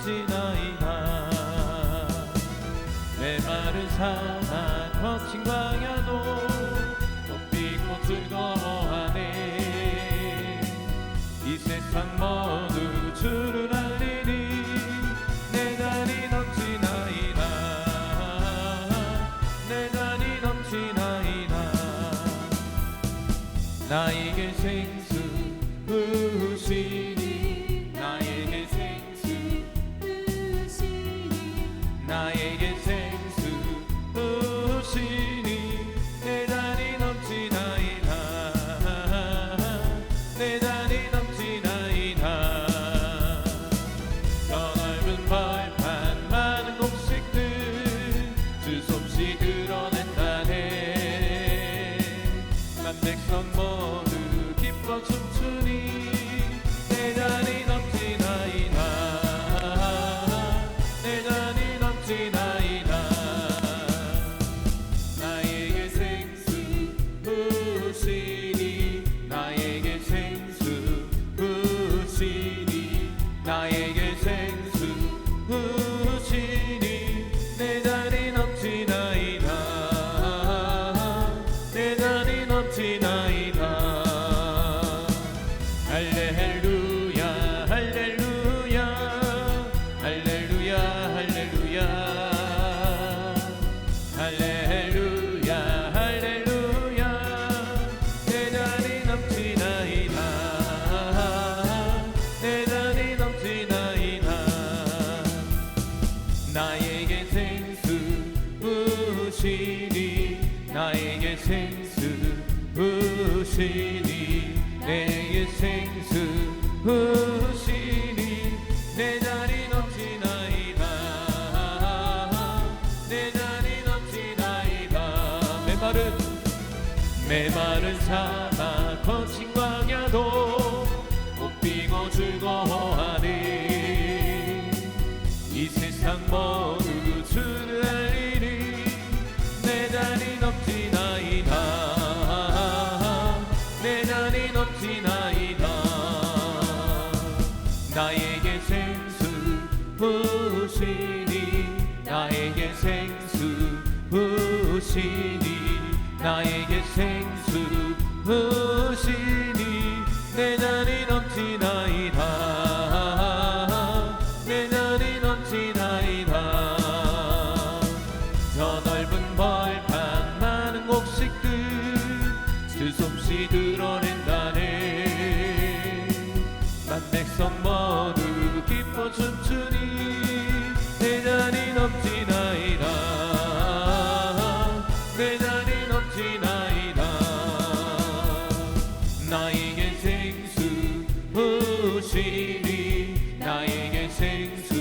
넘치나이다. 메마른 산악 거친 광야도 꽃피고 즐거워하네. 이 세상 모두 주를 알리니 내 잔이 넘치나이다. 내 잔이 넘치나이다. 나에게 생수 부으시니 나에게 생수 부으시니 나에게 생수 부으시니 내 잔이 넘치나이다. 내 잔이 넘치나이다. 저 넓은 벌판 많은 곡식들 주 솜씨 드러낸다네. 난 백성 모두 기뻐 춤추니 내 잔이 넘치나이다. 내 잔이 넘치나이다. 나에게 생수 부으시니 나에게 생수 부으시니 나에게 생수 부으시니 내 잔이 넘치나이다. 내 잔이 넘치나이다. 할렐루야 할렐루야 할렐루야 할렐루야 할렐루야 할렐루야 내 잔이 넘치나이다. 내 잔이 넘치나이다. 나에게 생수 부으시니 나에게 생수 부으시니 내게 생수 부으시니 내 잔이 넘치나이다. 내 잔이 넘치나이다. 메마른 사막 거친 광야도 꽃피고 즐거워하네. 이 세상 모두 주를 알리니 내 잔이 넘치나이다. 내 잔이 넘치나이다. 나에게 생수 부으시니 나에게 생수 부으시니 나에게 생수 부으시니 내 잔이 넘치나이다. 내 잔이 넘치나이다. 저 넓은 벌판 많은 곡식들 주 솜씨 드러낸다네. 만 백성 모두 기뻐 춤추니 내 잔이 넘치나이다. 내 잔이 넘치나이다. 나에게 생수 부으시니 나에게 생수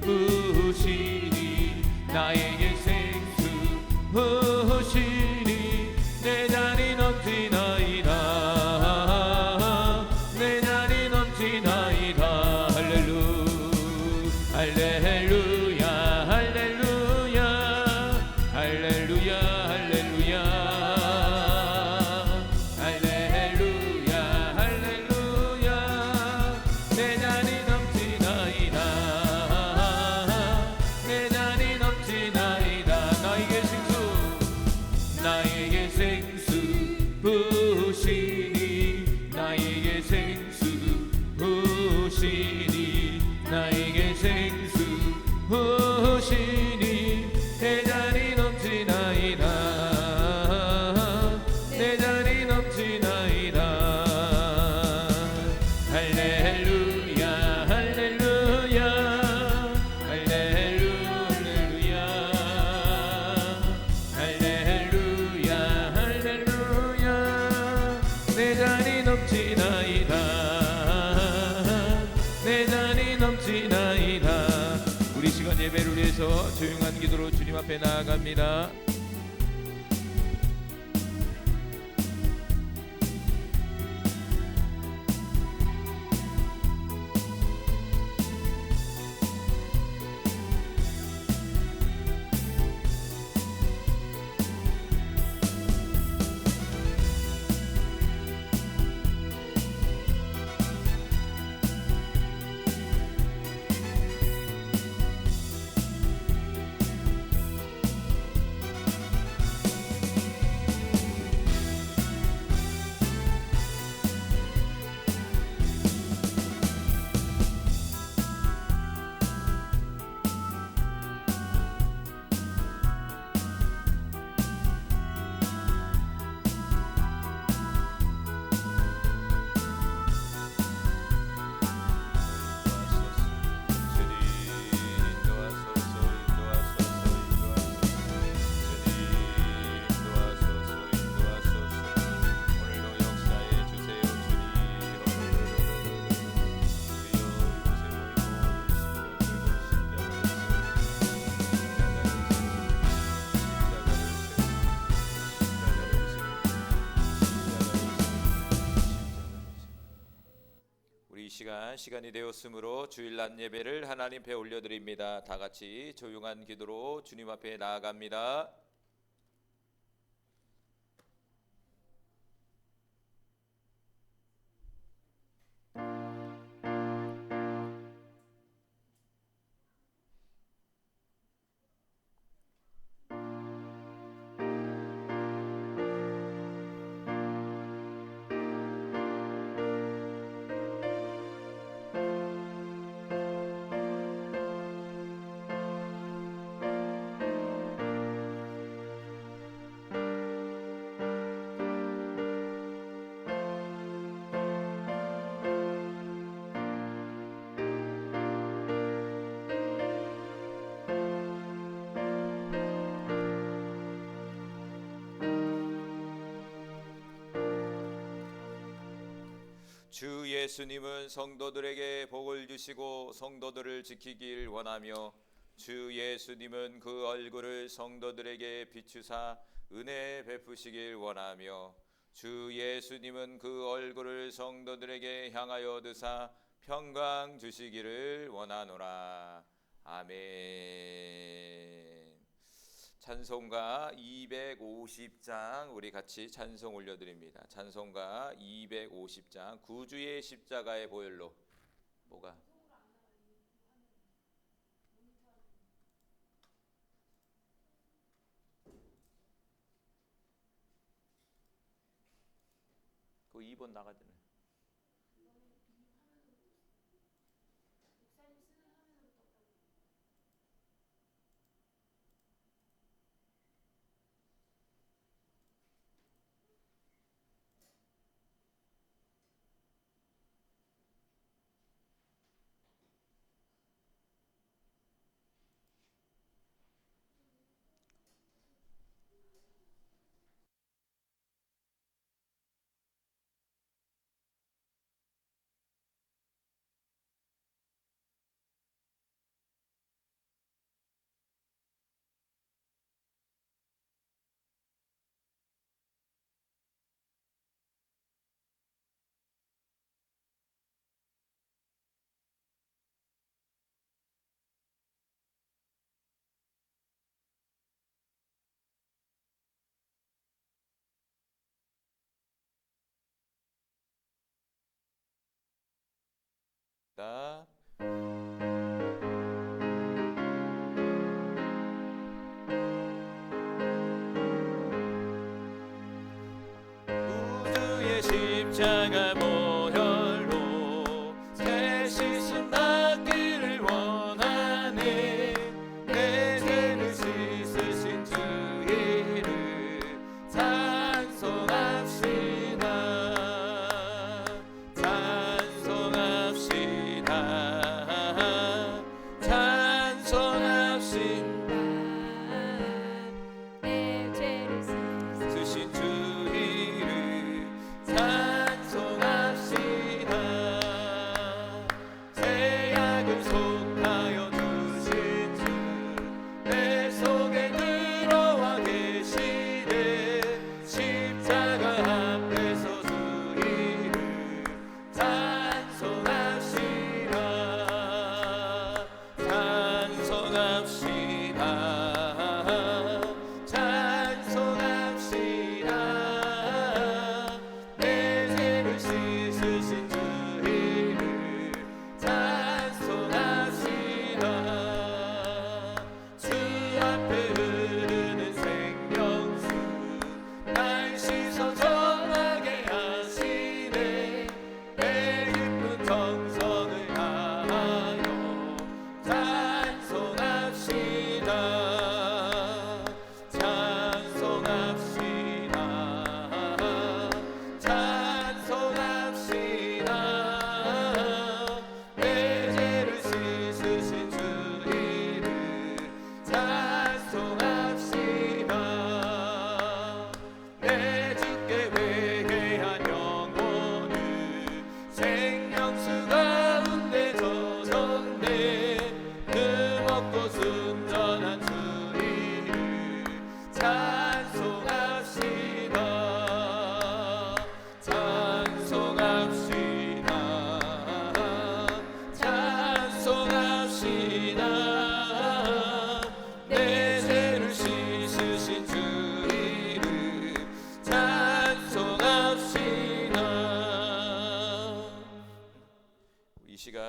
부으시니 나에게 생수 부으시니 내 잔이 넘치나이다. 내 잔이 넘치나이다. 할렐루야 할렐루야 할렐루야 할렐루야 할렐루야 할렐루야 내 잔이 넘치나이다. 내 잔이 넘치나이다. 나에게 생수 부으시니 나에게 생수 부으시니 나에게 생수 부으시니 내 잔이 넘치나이다. 내 잔이 넘치나이다. 할렐루야 할렐루야 할렐루야 할렐루야 할렐루야 내 잔이 넘치나이다. 내 잔이 넘치나이다. 우리 시간 예배를 위해서 조용한 기도로 주님 앞에 나아갑니다. 시간 시간이 되었으므로 주일 낮 예배를 하나님 앞에 올려드립니다. 다 같이 조용한 기도로 주님 앞에 나아갑니다. 주 예수님은 성도들에게 복을 주시고 성도들을 지키길 원하며 주 예수님은 그 얼굴을 성도들에게 비추사 은혜 베푸시길 원하며 주 예수님은 그 얼굴을 성도들에게 향하여 드사 평강 주시기를 원하노라. 아멘. 찬송가 250장 우리 같이 찬송 올려드립니다. 찬송가 250장 구주의 십자가의 보혈로. 뭐가? 그 2번 나가잖아요. 구주의 십자가 보혈로 새 시선 낫기를 원하네. 내 죄를 씻으신 주 이름 찬송합시다. 찬송합시다.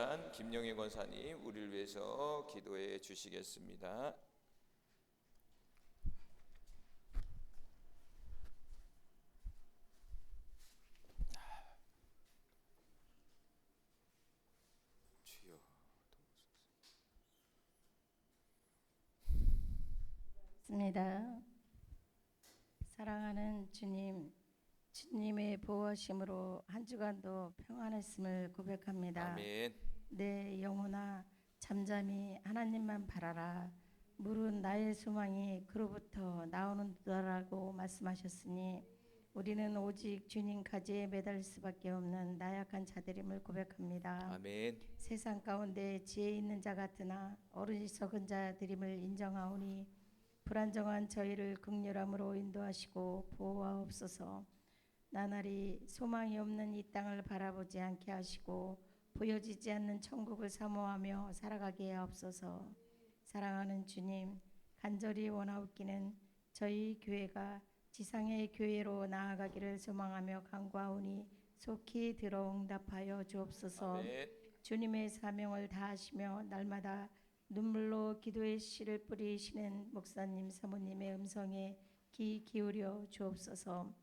시간 김영애 권사님 우리를 위해서 기도해 주시겠습니다. 주여 있습니다. 사랑하는 주님, 주님의 보호하심으로 한 주간도 평안했음을 고백합니다. 아멘. 내 영혼아 잠잠히 하나님만 바라라. 물은 나의 소망이 그로부터 나오는도라고 말씀하셨으니 우리는 오직 주님 가지에 매달릴 수밖에 없는 나약한 자들임을 고백합니다. 아멘. 세상 가운데 지혜 있는 자 같으나 어리석은 자들임을 인정하오니 불안정한 저희를 긍휼함으로 인도하시고 보호하옵소서. 나날이 소망이 없는 이 땅을 바라보지 않게 하시고 보여지지 않는 천국을 사모하며 살아가게 하옵소서. 사랑하는 주님, 간절히 원하옵기는 저희 교회가 지상의 교회로 나아가기를 소망하며 간구하오니 속히 들어 응답하여 주옵소서. 아멘. 주님의 사명을 다하시며 날마다 눈물로 기도의 씨를 뿌리시는 목사님, 사모님의 음성에 귀 기울여 주옵소서.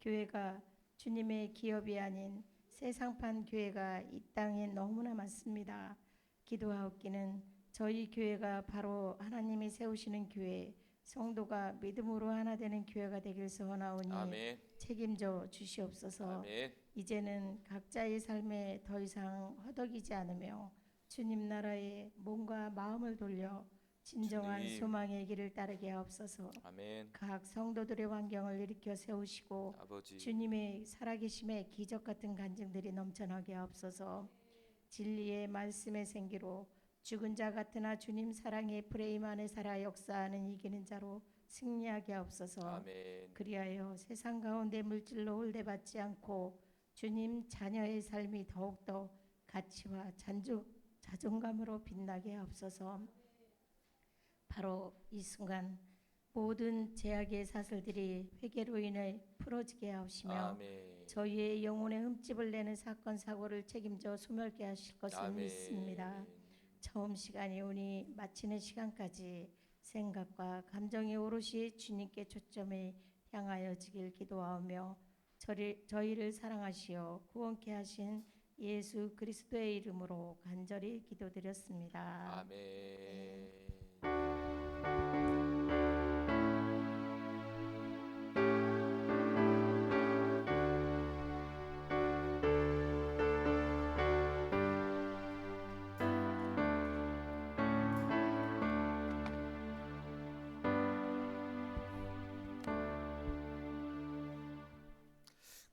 교회가 주님의 기업이 아닌 세상판 교회가 이 땅에 너무나 많습니다. 기도하옵기는 저희 교회가 바로 하나님이 세우시는 교회, 성도가 믿음으로 하나 되는 교회가 되길 소원하오니 아멘. 책임져 주시옵소서. 아멘. 이제는 각자의 삶에 더 이상 허덕이지 않으며 주님 나라에 몸과 마음을 돌려 진정한 주님. 소망의 길을 따르게 하옵소서. 아멘. 각 성도들의 환경을 일으켜 세우시고 아버지. 주님의 살아계심의 기적 같은 간증들이 넘쳐나게 하옵소서. 진리의 말씀의 생기로 죽은 자 같으나 주님 사랑의 프레임 안에 살아 역사하는 이기는 자로 승리하게 하옵소서. 아멘. 그리하여 세상 가운데 물질로 홀대받지 않고 주님 자녀의 삶이 더욱더 가치와 자존감으로 빛나게 하옵소서. 바로 이 순간 모든 제약의 사슬들이 회개로 인해 풀어지게 하시며 아멘. 저희의 영혼에 흠집을 내는 사건 사고를 책임져 소멸케 하실 것을 아멘. 믿습니다. 처음 시간이 오니 마치는 시간까지 생각과 감정이 오롯이 주님께 초점을 향하여지길 기도하며 저희를 사랑하시어 구원케 하신 예수 그리스도의 이름으로 간절히 기도드렸습니다. 아멘.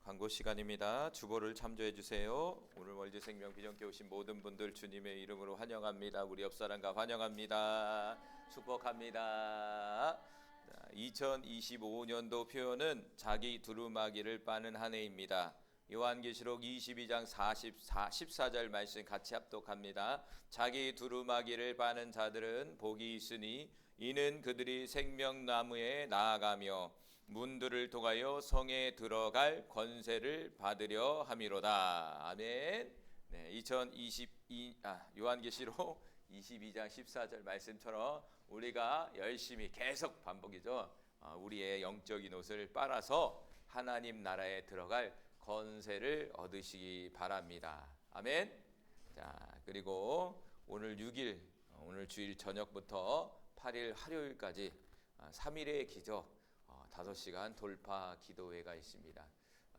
광고 시간입니다. 주보를 참조해 주세요. 오늘 월드생명 비전교회 오신 모든 분들 주님의 이름으로 환영합니다. 우리 옆사람과 환영합니다. 축복합니다. 2025년도 표현은 자기 두루마기를 빠는 한 해입니다. 요한계시록 22장 14절 말씀 같이 합독합니다. 자기 두루마기를 빠는 자들은 복이 있으니 이는 그들이 생명나무에 나아가며 문들을 통하여 성에 들어갈 권세를 받으려 함이로다. 아멘. 네, 요한계시록 22장 14절 말씀처럼 우리가 열심히 계속 반복이죠. 우리의 영적인 옷을 빨아서 하나님 나라에 들어갈 권세를 얻으시기 바랍니다. 아멘. 자, 그리고 오늘 6일 오늘 주일 저녁부터 8일 화요일까지 3일의 기적 5시간 돌파 기도회가 있습니다.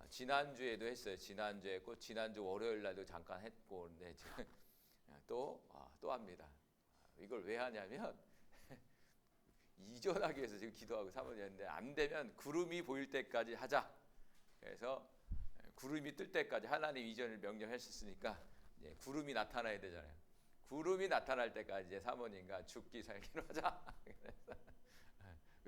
지난주에도 했어요. 지난주에 했고 지난주 월요일 날도 잠깐 했고 근데 또 합니다. 이걸 왜 하냐면 이전하기 위해서 지금 기도하고 사모님인데 안 되면 구름이 보일 때까지 하자. 그래서 구름이 뜰 때까지 하나님 이전을 명령하셨으니까 구름이 나타나야 되잖아요. 구름이 나타날 때까지 이제 사모님과 죽기 살기로 하자. 그래서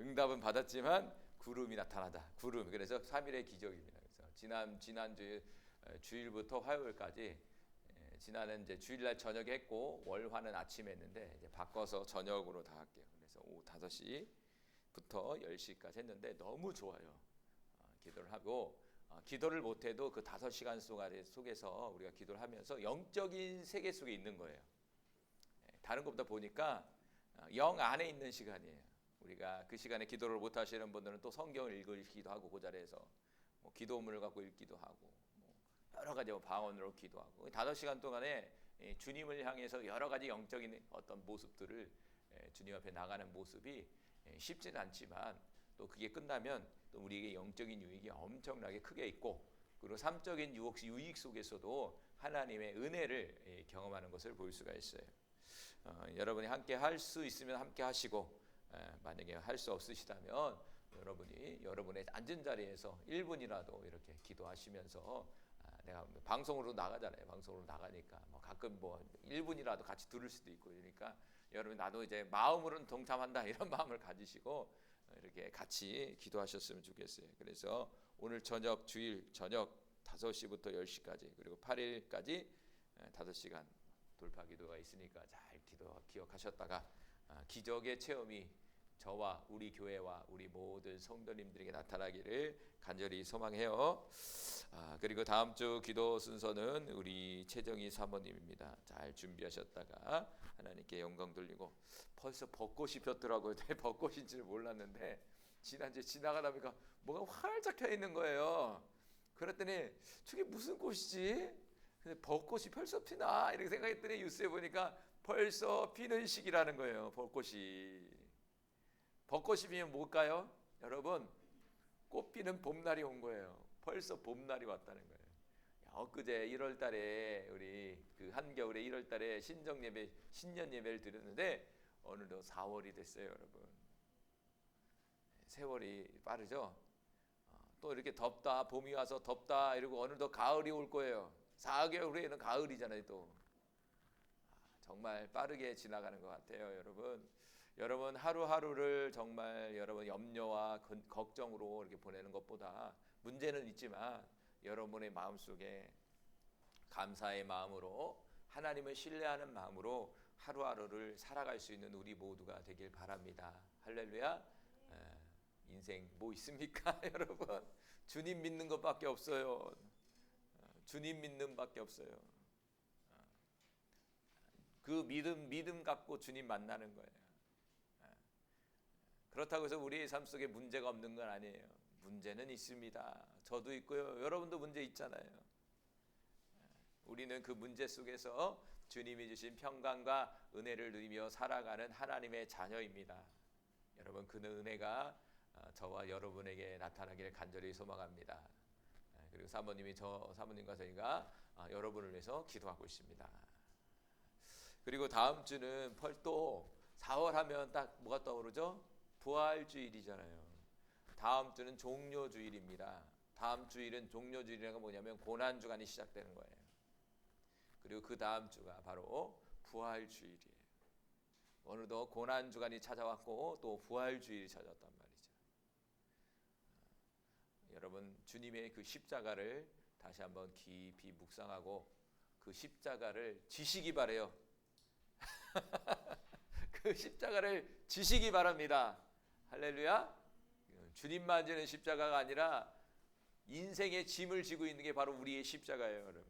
응답은 받았지만 구름이 나타나다. 구름. 그래서 3일의 기적입니다. 그래서 지난주 주일부터 화요일까지 지난은 이제 주일날 저녁에 했고 월화는 아침에 했는데 이제 바꿔서 저녁으로 다 할게요. 그래서 오후 5시부터 10시까지 했는데 너무 좋아요. 기도를 하고 기도를 못해도 그 5시간 속에서 우리가 기도를 하면서 영적인 세계 속에 있는 거예요. 다른 것보다 보니까 영 안에 있는 시간이에요. 우리가 그 시간에 기도를 못 하시는 분들은 또 성경을 읽기도 하고 그 자리에서 뭐 기도문을 갖고 읽기도 하고 뭐 여러 가지 방언으로 기도하고 5시간 동안에 주님을 향해서 여러 가지 영적인 어떤 모습들을 주님 앞에 나가는 모습이 쉽지는 않지만 또 그게 끝나면 또 우리에게 영적인 유익이 엄청나게 크게 있고 그리고 삶적인 유익 속에서도 하나님의 은혜를 경험하는 것을 볼 수가 있어요. 여러분이 함께 할 수 있으면 함께 하시고 만약에 할 수 없으시다면 여러분이 여러분의 앉은 자리에서 1분이라도 이렇게 기도하시면서 내가 방송으로 나가잖아요. 방송으로 나가니까 뭐 가끔 뭐 1분이라도 같이 들을 수도 있고 그러니까 여러분 나도 이제 마음으로는 동참한다 이런 마음을 가지시고 이렇게 같이 기도하셨으면 좋겠어요. 그래서 오늘 저녁 주일 저녁 5시부터 10시까지 그리고 8일까지 5시간 돌파 기도가 있으니까 잘 기억하셨다가 기적의 체험이 저와 우리 교회와 우리 모든 성도님들에게 나타나기를 간절히 소망해요. 그리고 다음 주 기도 순서는 우리 최정희 사모님입니다. 잘 준비하셨다가 하나님께 영광 돌리고 벌써 벚꽃이 폈더라고요. 벚꽃인 줄 몰랐는데 지난주에 지나가다 보니까 뭐가 활짝 펴 있는 거예요. 그랬더니 저게 무슨 꽃이지? 근데 벚꽃이 벌써 피나 이렇게 생각했더니 뉴스에 보니까 벌써 피는 시기라는 거예요. 벚꽃이 피면 뭘까요? 여러분 꽃 피는 봄날이 온 거예요. 벌써 봄날이 왔다는 거예요. 엊그제 1월 달에 우리 그 한겨울에 1월 달에 신년 예배를 드렸는데 오늘도 4월이 됐어요, 여러분. 세월이 빠르죠? 또 이렇게 덥다, 봄이 와서 덥다 이러고 오늘도 가을이 올 거예요. 4개월 후에는 가을이잖아요, 또. 정말 빠르게 지나가는 것 같아요, 여러분. 여러분 하루하루를 정말 여러분 염려와 걱정으로 이렇게 보내는 것보다 문제는 있지만 여러분의 마음속에 감사의 마음으로 하나님을 신뢰하는 마음으로 하루하루를 살아갈 수 있는 우리 모두가 되길 바랍니다. 할렐루야. 인생 뭐 있습니까? 여러분 주님 믿는 것밖에 없어요. 주님 믿는 밖에 없어요. 그 믿음 갖고 주님 만나는 거예요. 그렇다고 해서 우리의 삶 속에 문제가 없는 건 아니에요. 문제는 있습니다. 저도 있고요. 여러분도 문제 있잖아요. 우리는 그 문제 속에서 주님이 주신 평강과 은혜를 누리며 살아가는 하나님의 자녀입니다. 여러분 그 은혜가 저와 여러분에게 나타나기를 간절히 소망합니다. 그리고 사모님과 저희가 여러분을 위해서 기도하고 있습니다. 그리고 다음 주는 또 4월 하면 딱 뭐가 떠오르죠? 부활주일이잖아요. 다음 주는 종료주일입니다. 다음 주일은 종료주일이라는 건 뭐냐면 고난주간이 시작되는 거예요. 그리고 그 다음 주가 바로 부활주일이에요. 오늘도 고난주간이 찾아왔고 또 부활주일이 찾아왔단 말이죠. 여러분 주님의 그 십자가를 다시 한번 깊이 묵상하고 그 십자가를 지시기 바래요. 그 십자가를 지시기 바랍니다. 할렐루야. 주님만 지는 십자가가 아니라 인생의 짐을 지고 있는 게 바로 우리의 십자가예요. 여러분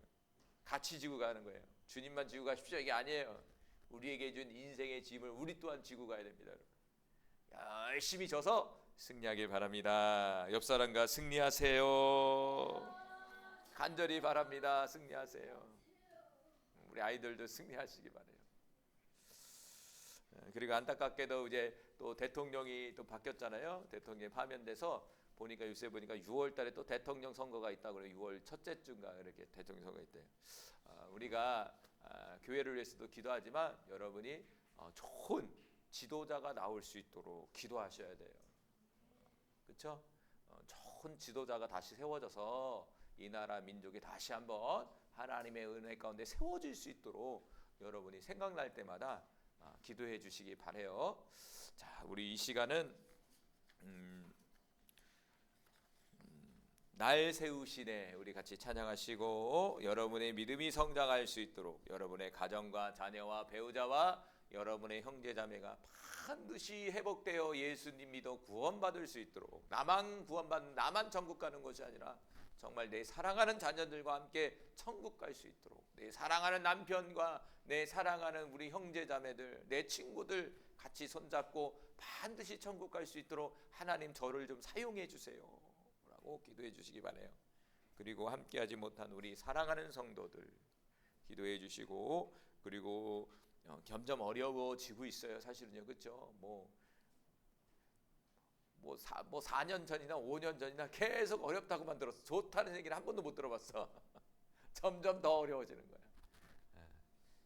같이 지고 가는 거예요. 주님만 지고 가십시오 이게 아니에요. 우리에게 준 인생의 짐을 우리 또한 지고 가야 됩니다. 여러분 열심히 져서 승리하길 바랍니다. 옆 사람과 승리하세요. 간절히 바랍니다. 승리하세요. 우리 아이들도 승리하시기 바래요. 그리고 안타깝게도 이제 또 대통령이 또 바뀌었잖아요. 대통령이 파면돼서 보니까 요새 보니까 6월달에 또 대통령 선거가 있다고 그래요. 6월 첫째 주인가 이렇게 대통령 선거가 있대요. 우리가 교회를 위해서도 기도하지만 여러분이 좋은 지도자가 나올 수 있도록 기도하셔야 돼요. 그렇죠? 좋은 지도자가 다시 세워져서 이 나라 민족이 다시 한번 하나님의 은혜 가운데 세워질 수 있도록 여러분이 생각날 때마다 기도해 주시기 바래요. 자, 우리 이 시간은 날 세우시네 우리 같이 찬양하시고 여러분의 믿음이 성장할 수 있도록 여러분의 가정과 자녀와 배우자와 여러분의 형제자매가 반드시 회복되어 예수님 믿어 구원받을 수 있도록 나만 구원받는 나만 천국 가는 것이 아니라 정말 내 사랑하는 자녀들과 함께 천국 갈 수 있도록, 내 사랑하는 남편과 내 사랑하는 우리 형제자매들, 내 친구들 같이 손잡고 반드시 천국 갈 수 있도록 하나님 저를 좀 사용해 주세요 라고 기도해 주시기 바라요. 그리고 함께하지 못한 우리 사랑하는 성도들 기도해 주시고, 그리고 점점 어려워지고 있어요. 사실은요, 그렇죠? 뭐 4년 전이나 5년 전이나 계속 어렵다고만 들었어. 좋다는 얘기를 한 번도 못 들어봤어. 점점 더 어려워지는 거야.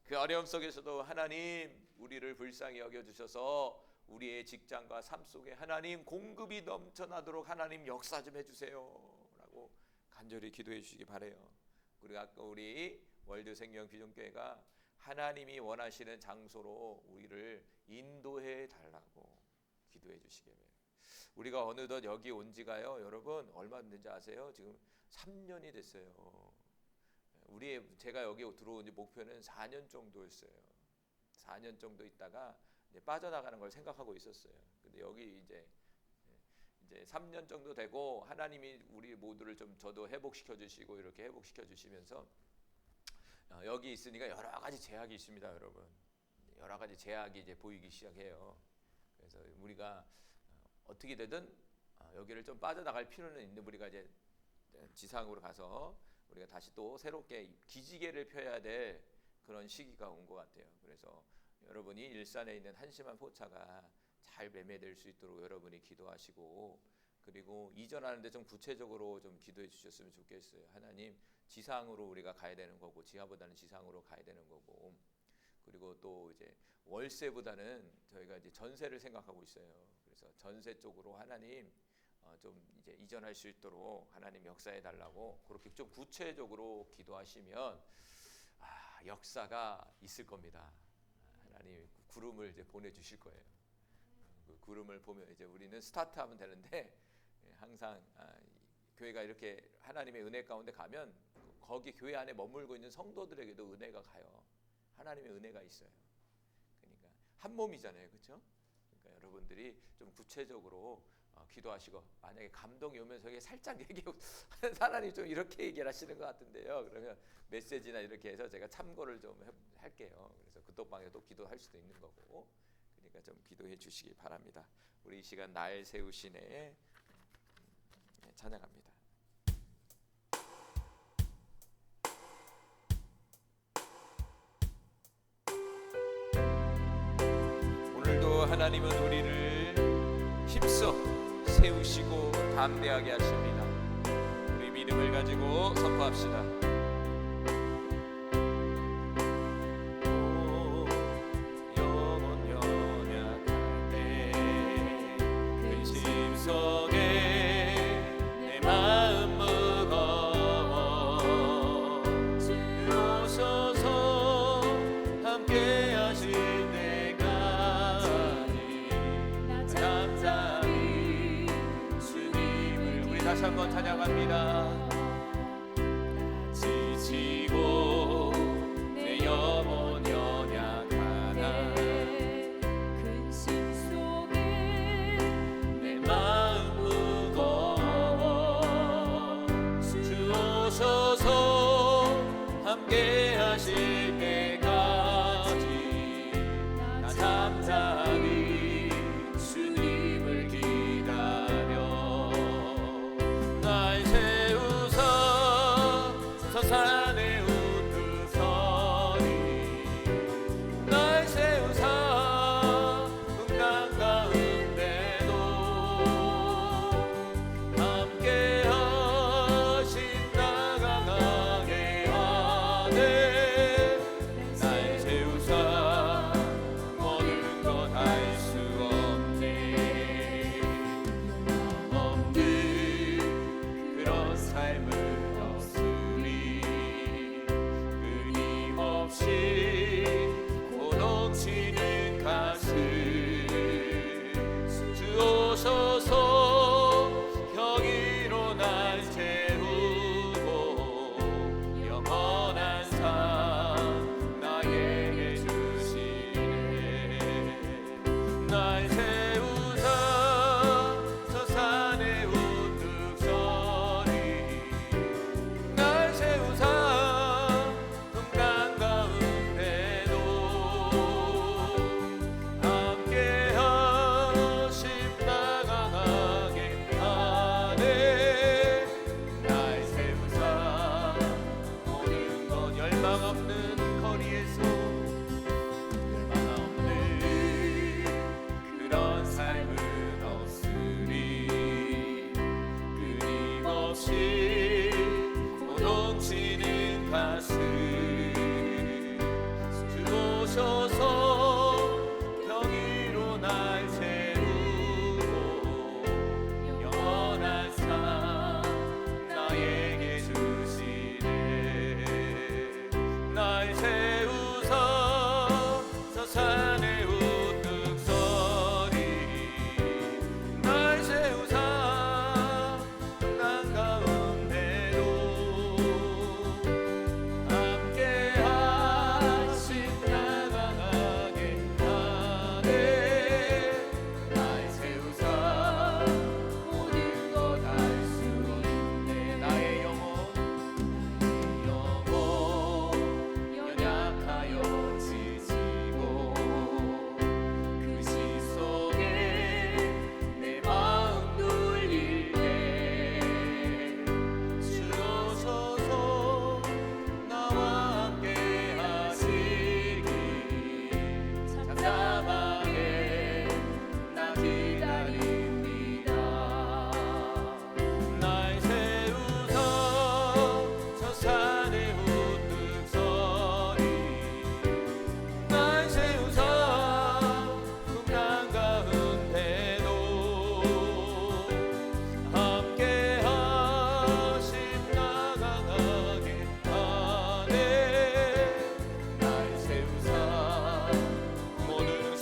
그 어려움 속에서도 하나님 우리를 불쌍히 여겨주셔서 우리의 직장과 삶 속에 하나님 공급이 넘쳐나도록 하나님 역사 좀 해주세요 라고 간절히 기도해 주시기 바라요. 그리고 아까 우리 월드생명비전교회가 하나님이 원하시는 장소로 우리를 인도해 달라고 기도해 주시기 바라요. 우리가 어느덧 여기 온 지가요, 여러분 얼마 됐는지 아세요? 지금 3년이 됐어요. 제가 여기 들어온 지 목표는 4년 정도였어요. 4년 정도 있다가 이제 빠져나가는 걸 생각하고 있었어요. 근데 여기 이제 3년 정도 되고 하나님이 우리 모두를 좀 저도 회복시켜 주시고 이렇게 회복시켜 주시면서 여기 있으니까 여러 가지 제약이 있습니다, 여러분. 여러 가지 제약이 이제 보이기 시작해요. 그래서 우리가 어떻게 되든 여기를 좀 빠져나갈 필요는 있는, 우리가 이제 지상으로 가서 우리가 다시 또 새롭게 기지개를 펴야 될 그런 시기가 온 것 같아요. 그래서 여러분이 일산에 있는 한심한 포차가 잘 매매될 수 있도록 여러분이 기도하시고, 그리고 이전하는데 좀 구체적으로 좀 기도해 주셨으면 좋겠어요. 하나님, 지상으로 우리가 가야 되는 거고, 지하보다는 지상으로 가야 되는 거고, 그리고 또 이제 월세보다는 저희가 이제 전세를 생각하고 있어요. 그래서 전세 쪽으로 하나님 좀 이제 이전할 수 있도록 하나님 역사해 달라고 그렇게 좀 구체적으로 기도하시면 역사가 있을 겁니다. 하나님 구름을 이제 보내주실 거예요. 그 구름을 보면 이제 우리는 스타트하면 되는데, 항상 교회가 이렇게 하나님의 은혜 가운데 가면 거기 교회 안에 머물고 있는 성도들에게도 은혜가 가요. 하나님의 은혜가 있어요. 그러니까 한 몸이잖아요, 그렇죠? 그러니까 여러분들이 좀 구체적으로 기도하시고, 만약에 감동이 오면서 이게 살짝 얘기하고 하나님 좀 이렇게 얘기를 하시는 것 같은데요, 그러면 메시지나 이렇게 해서 제가 참고를 좀 할게요. 그래서 그것방에 또 기도할 수도 있는 거고, 그러니까 좀 기도해 주시기 바랍니다. 우리 이 시간 날 세우시네 찬양합니다. 오늘도 하나님은 우리를 힘써 세우시고 담대하게 하십니다. 우리 믿음을 가지고 선포합시다. 영원 연약할 때 근심 속에 내 마음 무거워 주옵소서. 함께 하실 때까지 감사히 주님을 우리 다시 한번 찬양합니다. 지치고 내 영혼 연약하나 근심 속에 내 마음 무거워 주옵소서. 함께 하실 때까지 나 잠잠히 주님을 기다려. 날 세우사 저 산에 우뚝 서리, 날 세우사 풍랑 가운데도 함께 하신다 강하게 하네. 날 세우사 모든 것 할 수 없네. 없는 그런 삶은 없으리. 끊임없이 고동치는 가슴 주옵소서. 형이로 날 채우고 영원한 삶 나에게 주시네. 날 세우사 저 산에 우뚝 서리,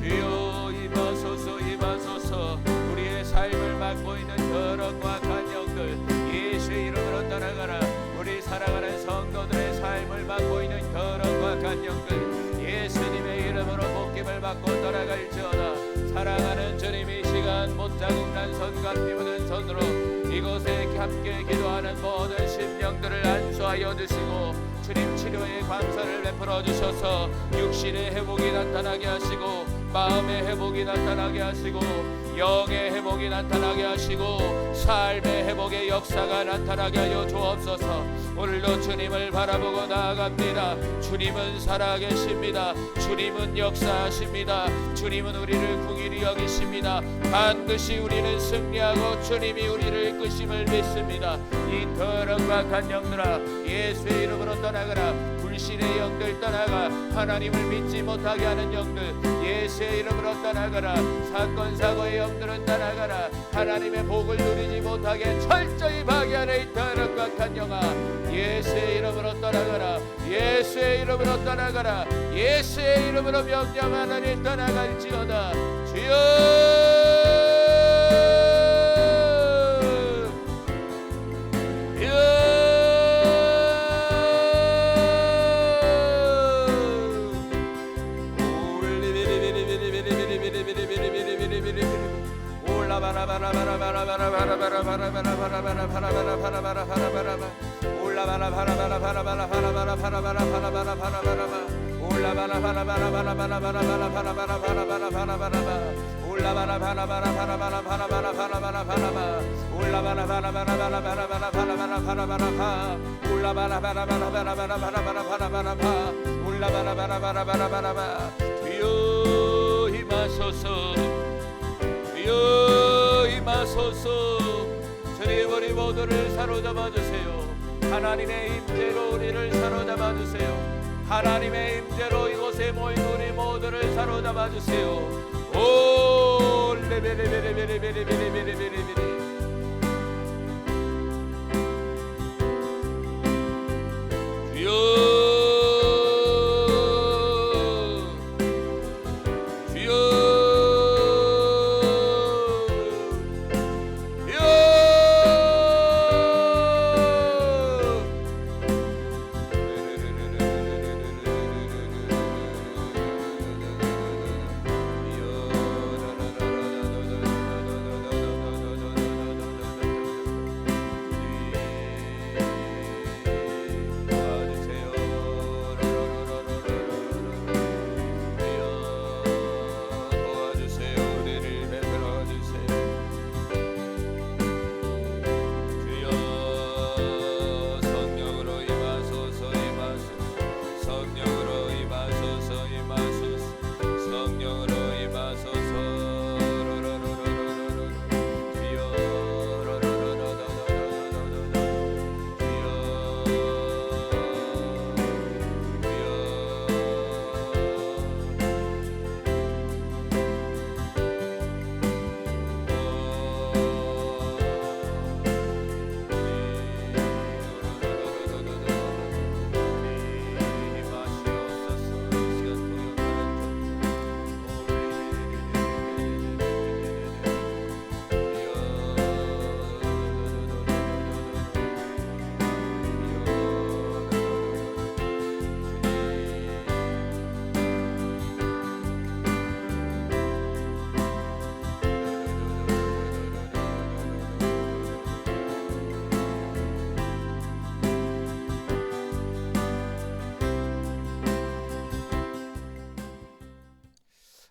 주여 받고 떠나갈지어다. 사랑하는 주님, 이 시간 못자국난 손과 피 묻은 손으로 이곳에 함께 기도하는 모든 심령들을 안수하여 주시고 주님 치료의 광선을 베풀어 주셔서 육신의 회복이 나타나게 하시고 마음의 회복이 나타나게 하시고 영의 회복이 나타나게 하시고 삶의 회복의 역사가 나타나게 하여 주옵소서. 오늘도 주님을 바라보고 나아갑니다. 주님은 살아계십니다. 주님은 역사하십니다. 주님은 우리를 긍휼히 여기십니다. 반드시 우리는 승리하고 주님이 우리를 이끄심을 믿습니다. 이 더러운 악한 영들아, 예수의 이름으로 떠나가라. 불신의 영들 떠나가. 하나님을 믿지 못하게 하는 영들 예수의 이름으로 떠나가라. 사건 사고의 영들은 떠나가라. 하나님의 복을 누리지 못하게 철저히 방해하는 이 더러운 악한 영아, 예수의 이름으로 떠나가라. 예수의 이름으로 떠나가라. 예수의 이름으로 명령하나니 떠나갈지어다. 주여, 주여 임하소서. 주여 임하소서. 주님, 우리 모두를 사로잡아 주세요. 하나님의 임재로 우리를 사로잡아 주세요. 하나님의 임재로 이곳에 모인 우리 모두를 사로잡아 주세요. 오 레베레베레베레베레베레베레베레. 주여,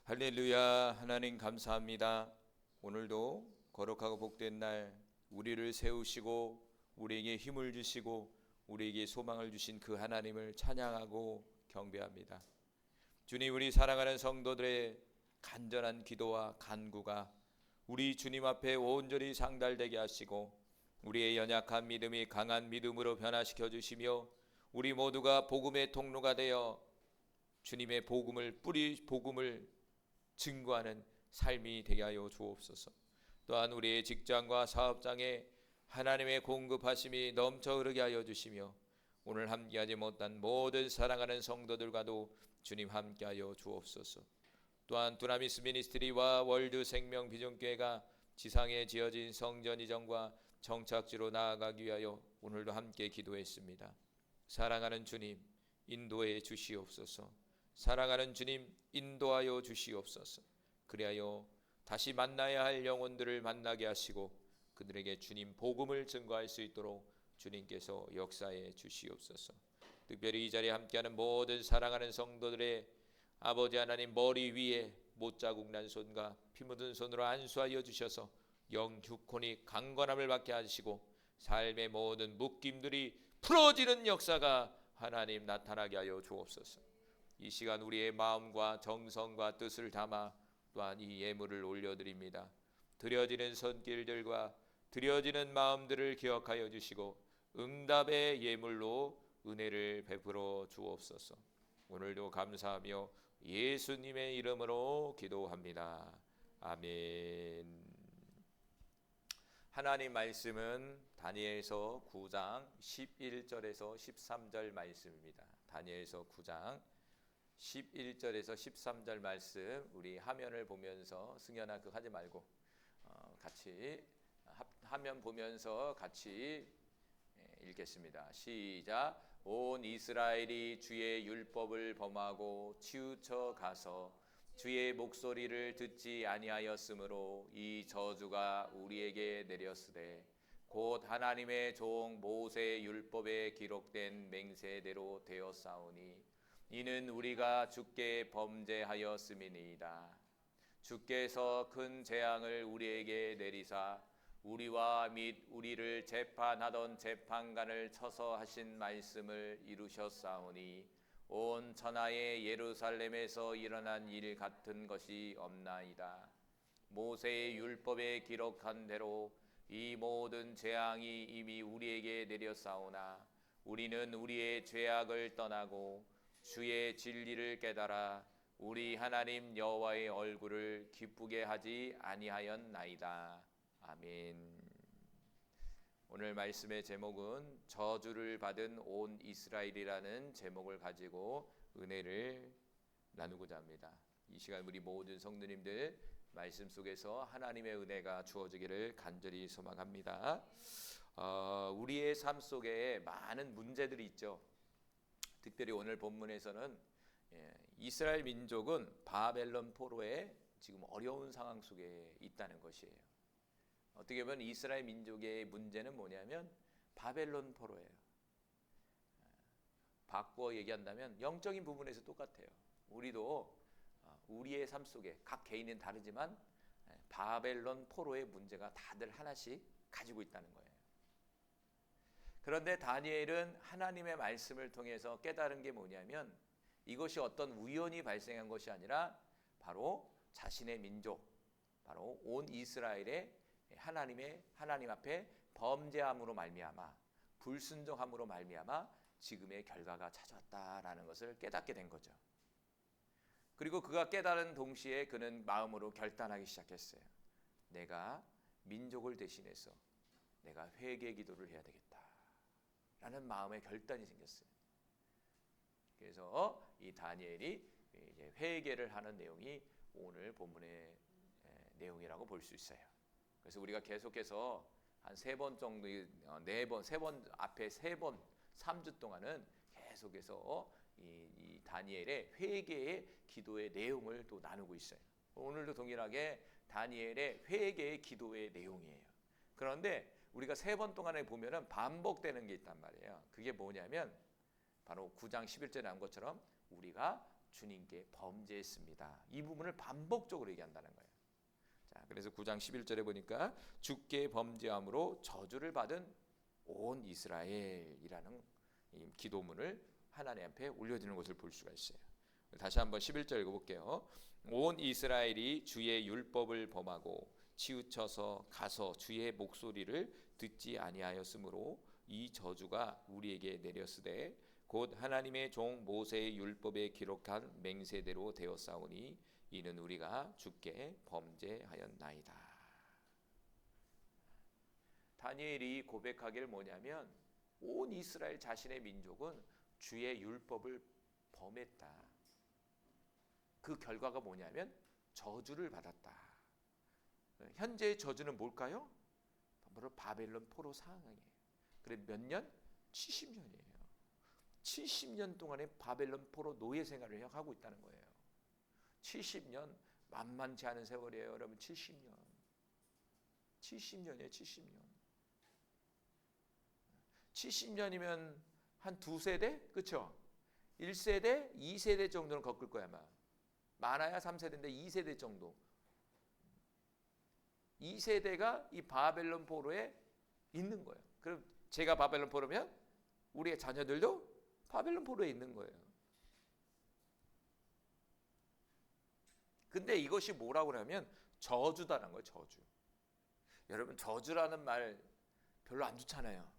할렐루야. 하나님 감사합니다. 오늘도 거룩하고 복된 날 우리를 세우시고 우리에게 힘을 주시고 우리에게 소망을 주신 그 하나님을 찬양하고 경배합니다. 주님, 우리 사랑하는 성도들의 간절한 기도와 간구가 우리 주님 앞에 온전히 상달되게 하시고 우리의 연약한 믿음이 강한 믿음으로 변화시켜 주시며 우리 모두가 복음의 통로가 되어 주님의 복음을 증거하는 삶이 되게 하여 주옵소서. 또한 우리의 직장과 사업장에 하나님의 공급하심이 넘쳐 흐르게 하여 주시며 오늘 함께하지 못한 모든 사랑하는 성도들과도 주님 함께하여 주옵소서. 또한 두나미스 미니스트리와 월드 생명 비전교회가 지상에 지어진 성전 이전과 정착지로 나아가기 위하여 오늘도 함께 기도했습니다. 사랑하는 주님, 인도해 주시옵소서. 사랑하는 주님, 인도하여 주시옵소서. 그리하여 다시 만나야 할 영혼들을 만나게 하시고 그들에게 주님 복음을 증거할 수 있도록 주님께서 역사해 주시옵소서. 특별히 이 자리에 함께하는 모든 사랑하는 성도들의 아버지 하나님, 머리 위에 못자국 난 손과 피 묻은 손으로 안수하여 주셔서 영육혼이 강건함을 받게 하시고 삶의 모든 묶임들이 풀어지는 역사가 하나님 나타나게 하여 주옵소서. 이 시간 우리의 마음과 정성과 뜻을 담아 또한 이 예물을 올려드립니다. 드려지는 손길들과 드려지는 마음들을 기억하여 주시고 응답의 예물로 은혜를 베풀어 주옵소서. 오늘도 감사하며 예수님의 이름으로 기도합니다. 아멘. 하나님 말씀은 다니엘서 9장 11절에서 13절 말씀입니다. 다니엘서 9장 11절에서 13절 말씀, 우리 화면을 보면서, 승현아 그거 하지 말고 같이 화면 보면서 같이 읽겠습니다. 시작. 온 이스라엘이 주의 율법을 범하고 치우쳐 가서 주의 목소리를 듣지 아니하였으므로 이 저주가 우리에게 내렸으되 곧 하나님의 종 모세의 율법에 기록된 맹세대로 되었사오니 이는 우리가 주께 범죄하였음이니이다. 주께서 큰 재앙을 우리에게 내리사 우리와 및 우리를 재판하던 재판관을 쳐서 하신 말씀을 이루셨사오니 온 천하의 예루살렘에서 일어난 일 같은 것이 없나이다. 모세의 율법에 기록한 대로 이 모든 재앙이 이미 우리에게 내렸사오나 우리는 우리의 죄악을 떠나고 주의 진리를 깨달아 우리 하나님 여호와의 얼굴을 기쁘게 하지 아니하였나이다. 아멘. 오늘 말씀의 제목은 저주를 받은 온 이스라엘이라는 제목을 가지고 은혜를 나누고자 합니다. 이 시간 우리 모든 성도님들 말씀 속에서 하나님의 은혜가 주어지기를 간절히 소망합니다. 우리의 삶 속에 많은 문제들이 있죠. 특별히 오늘 본문에서는 이스라엘 민족은 바벨론 포로의 지금 어려운 상황 속에 있다는 것이에요. 어떻게 보면 이스라엘 민족의 문제는 뭐냐면 바벨론 포로예요. 바꾸어 얘기한다면 영적인 부분에서 똑같아요. 우리도 우리의 삶 속에 각 개인은 다르지만 바벨론 포로의 문제가 다들 하나씩 가지고 있다는 거예요. 그런데 다니엘은 하나님의 말씀을 통해서 깨달은 게 뭐냐면 이것이 어떤 우연히 발생한 것이 아니라 바로 자신의 민족, 바로 온 이스라엘의 하나님 앞에 범죄함으로 말미암아, 불순종함으로 말미암아 지금의 결과가 찾아왔다라는 것을 깨닫게 된 거죠. 그리고 그가 깨달은 동시에 그는 마음으로 결단하기 시작했어요. 내가 민족을 대신해서 내가 회개 기도를 해야 되겠다라는 마음의 결단이 생겼어요. 그래서 이 다니엘이 이제 회개를 하는 내용이 오늘 본문의 내용이라고 볼 수 있어요. 그래서 우리가 계속해서 한 3번 정도, 4번, 3번 앞에 3번, 3주 동안은 계속해서 이 다니엘의 회개의 기도의 내용을 또 나누고 있어요. 오늘도 동일하게 다니엘의 회개의 기도의 내용이에요. 그런데 우리가 3번 동안에 보면은 반복되는 게 있단 말이에요. 그게 뭐냐면 바로 9장 11절에 나온 것처럼 우리가 주님께 범죄했습니다. 이 부분을 반복적으로 얘기한다는 거예요. 자, 그래서 9장 11절에 보니까 주께 범죄함으로 저주를 받은 온 이스라엘이라는 이 기도문을 하나님 앞에 올려드리는 것을 볼 수가 있어요. 다시 한번 11절 읽어볼게요. 온 이스라엘이 주의 율법을 범하고 치우쳐서 가서 주의 목소리를 듣지 아니하였으므로 이 저주가 우리에게 내렸으되 곧 하나님의 종 모세의 율법에 기록한 맹세대로 되었사오니 이는 우리가 주께 범죄하였나이다. 다니엘이 고백하기를 뭐냐면 온 이스라엘 자신의 민족은 주의 율법을 범했다. 그 결과가 뭐냐면 저주를 받았다. 현재의 저주는 뭘까요? 바로 바벨론 포로 상황이에요. 그래 몇 년? 70년이에요. 70년 동안의 바벨론 포로 노예 생활을 하고 있다는 거예요. 70년 만만치 않은 세월이에요, 여러분. 70년. 70년이에요, 70년. 70년이면 한 두 세대? 그렇죠? 1세대, 2세대 정도는 겪을 거야, 아마. 많아야 3세대인데 2세대 정도. 2세대가 이 바벨론 포로에 있는 거예요. 그럼 제가 바벨론 포로면 우리의 자녀들도 바벨론 포로에 있는 거예요. 근데 이것이 뭐라고 하면 저주다라는 거예요. 저주. 여러분, 저주라는 말 별로 안 좋잖아요.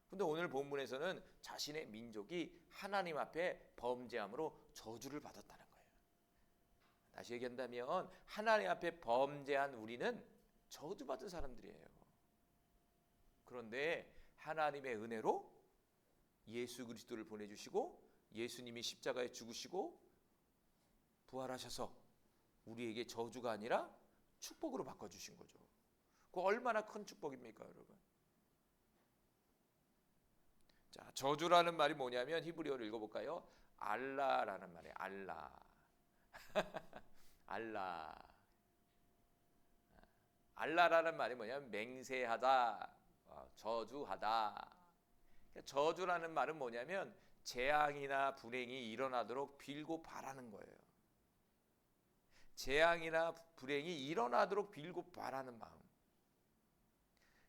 근데 오늘 본문에서는 자신의 민족이 하나님 앞에 범죄함으로 저주를 받았다는 거예요. 다시 얘기한다면 하나님 앞에 범죄한 우리는 저주받은 사람들이에요. 그런데 하나님의 은혜로 예수 그리스도를 보내주시고 예수님이 십자가에 죽으시고 부활하셔서 우리에게 저주가 아니라 축복으로 바꿔주신 거죠. 그 얼마나 큰 축복입니까, 여러분? 자, 저주라는 말이 뭐냐면 히브리어로 읽어볼까요? 알라라는 말이에요. 알라. 알라. 알라라는 말이 뭐냐면 맹세하다, 저주하다. 저주라는 말은 뭐냐면 재앙이나 불행이 일어나도록 빌고 바라는 거예요. 재앙이나 불행이 일어나도록 빌고 바라는 마음.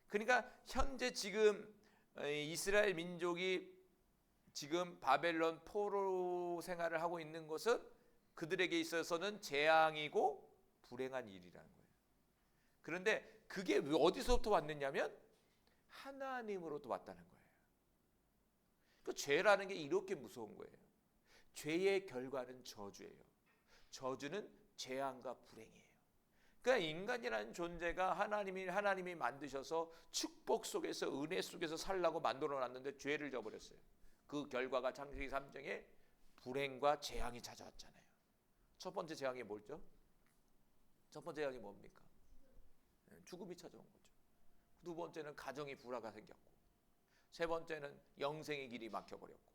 그러니까 현재 지금 이스라엘 민족이 지금 바벨론 포로 생활을 하고 있는 것은 그들에게 있어서는 재앙이고 불행한 일이라는 거예요. 그런데 그게 어디서부터 왔느냐면 하나님으로부터 왔다는 거예요. 그 죄라는 게 이렇게 무서운 거예요. 죄의 결과는 저주예요. 저주는 재앙과 불행이에요. 그러니까 인간이라는 존재가 하나님이 만드셔서 축복 속에서 은혜 속에서 살라고 만들어 놨는데 죄를 져버렸어요. 그 결과가 창세기 3장에 불행과 재앙이 찾아왔잖아요. 첫 번째 재앙이 뭐죠? 첫 번째 재앙이 뭡니까? 죽음이 찾아온 거죠. 두 번째는 가정이 불화가 생겼고, 세 번째는 영생의 길이 막혀버렸고,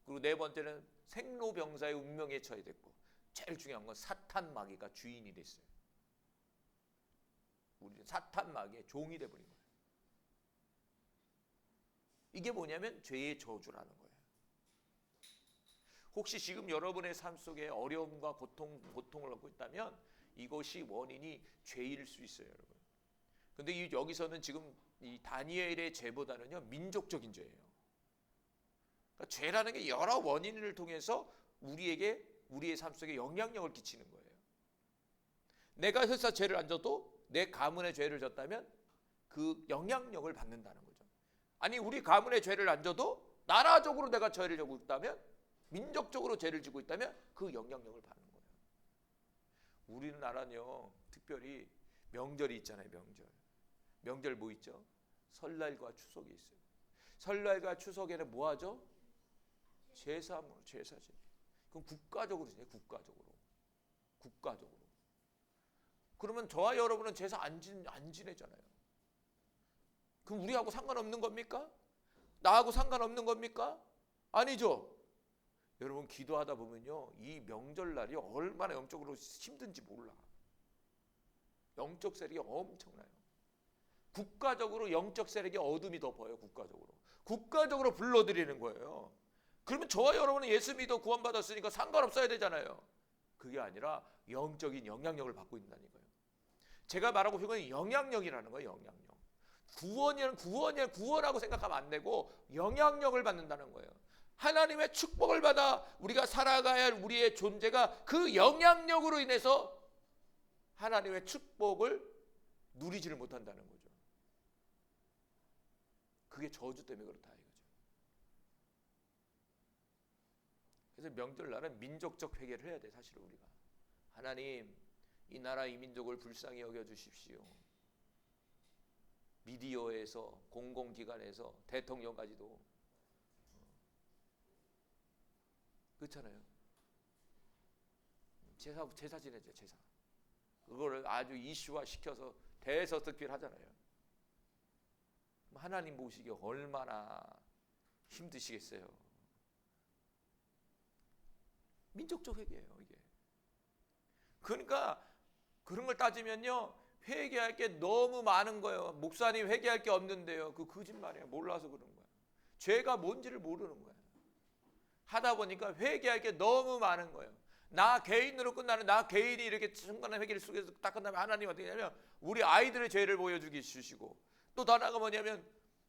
그리고 네 번째는 생로병사의 운명에 처해 됐고, 제일 중요한 건 사탄 마귀가 주인이 됐어요. 우리는 사탄 마귀의 종이 돼버린 거예요. 이게 뭐냐면 죄의 저주라는 거예요. 혹시 지금 여러분의 삶 속에 어려움과 고통을 얻고 있다면 이것이 원인이 죄일 수 있어요, 여러분. 근데 여기서는 지금 이 다니엘의 죄보다는요 민족적인 죄예요. 그러니까 죄라는 게 여러 원인을 통해서 우리의 삶 속에 영향력을 끼치는 거예요. 내가 설사 죄를 안 져도 내 가문의 죄를 졌다면 그 영향력을 받는다는 거죠. 아니, 우리 가문의 죄를 안 져도 나라적으로 내가 죄를 지고 있다면, 민족적으로 죄를 지고 있다면 그 영향력을 받는 거예요. 우리나라는요 특별히 명절이 있잖아요. 명절 뭐 있죠? 설날과 추석이 있어요. 설날과 추석에는 뭐 하죠? 제사지. 그럼 국가적으로 지내요. 국가적으로. 그러면 저와 여러분은 제사 안 지내잖아요. 그럼 우리하고 상관없는 겁니까? 나하고 상관없는 겁니까? 아니죠. 여러분, 기도하다 보면요 이 명절날이 얼마나 영적으로 힘든지 몰라. 영적 세력이 엄청나요. 국가적으로 영적 세력의 어둠이 덮어요. 국가적으로 불러들이는 거예요. 그러면 저와 여러분은 예수 믿어 구원받았으니까 상관없어야 되잖아요. 그게 아니라 영적인 영향력을 받고 있다는 거예요. 제가 말하고 싶은 건 영향력이라는 거예요. 영향력. 구원하고 생각하면 안 되고 영향력을 받는다는 거예요. 하나님의 축복을 받아 우리가 살아가야 할 우리의 존재가 그 영향력으로 인해서 하나님의 축복을 누리지를 못한다는 거죠. 그게 저주 때문에 그렇다 이거죠. 그래서 명절날은 민족적 회개를 해야 돼. 사실 우리가 하나님, 이 나라 이 민족을 불쌍히 여겨주십시오. 미디어에서, 공공기관에서, 대통령까지도 그렇잖아요. 제사 지내죠. 제사. 그거를 아주 이슈화 시켜서 대서특필 하잖아요. 하나님 보시기에 얼마나 힘드시겠어요. 민족적 회개예요, 이게. 그러니까 그런 걸 따지면요, 회개할 게 너무 많은 거예요. 목사님 회개할 게 없는데요. 그 거짓말이에요. 몰라서 그런 거예요. 죄가 뭔지를 모르는 거예요. 하다 보니까 회개할 게 너무 많은 거예요. 나 개인으로 끝나는, 나 개인이 이렇게 순간의 회개를 속에서 딱 끝나면 하나님 어떻게 하냐면 우리 아이들의 죄를 보여주시고, 또 더 나아가 뭐냐면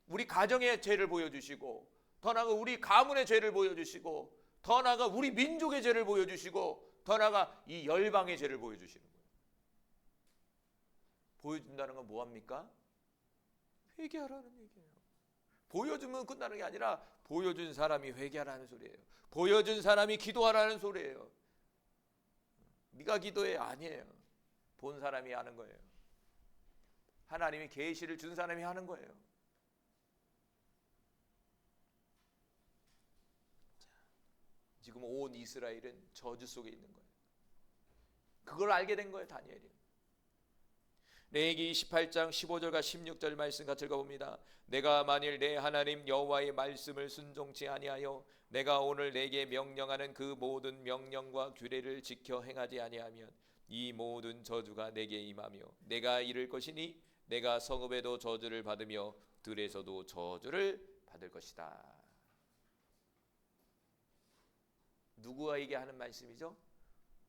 우리 가정의 죄를 보여주시고, 더 나아가 우리 가문의 죄를 보여주시고, 더 나아가 우리 민족의 죄를 보여주시고, 더 나아가 이 열방의 죄를 보여주시는 거예요. 보여준다는 건 뭐합니까? 회개하라는 얘기예요. 보여주면 끝나는 게 아니라 보여준 사람이 회개하라는 소리예요. 보여준 사람이 기도하라는 소리예요. 네가 기도해? 아니에요. 본 사람이 하는 거예요. 하나님이 계시를 준 사람이 하는 거예요. 지금 온 이스라엘은 저주 속에 있는 거예요. 그걸 알게 된 거예요, 다니엘이. 레위기 28장 15절과 16절 말씀 같이 읽어봅니다. 내가 만일 내 하나님 여호와의 말씀을 순종치 아니하여 내가 오늘 내게 명령하는 그 모든 명령과 규례를 지켜 행하지 아니하면 이 모든 저주가 내게 임하며 내가 이를 것이니 내가 성읍에도 저주를 받으며 들에서도 저주를 받을 것이다. 누구에게 하는 말씀이죠?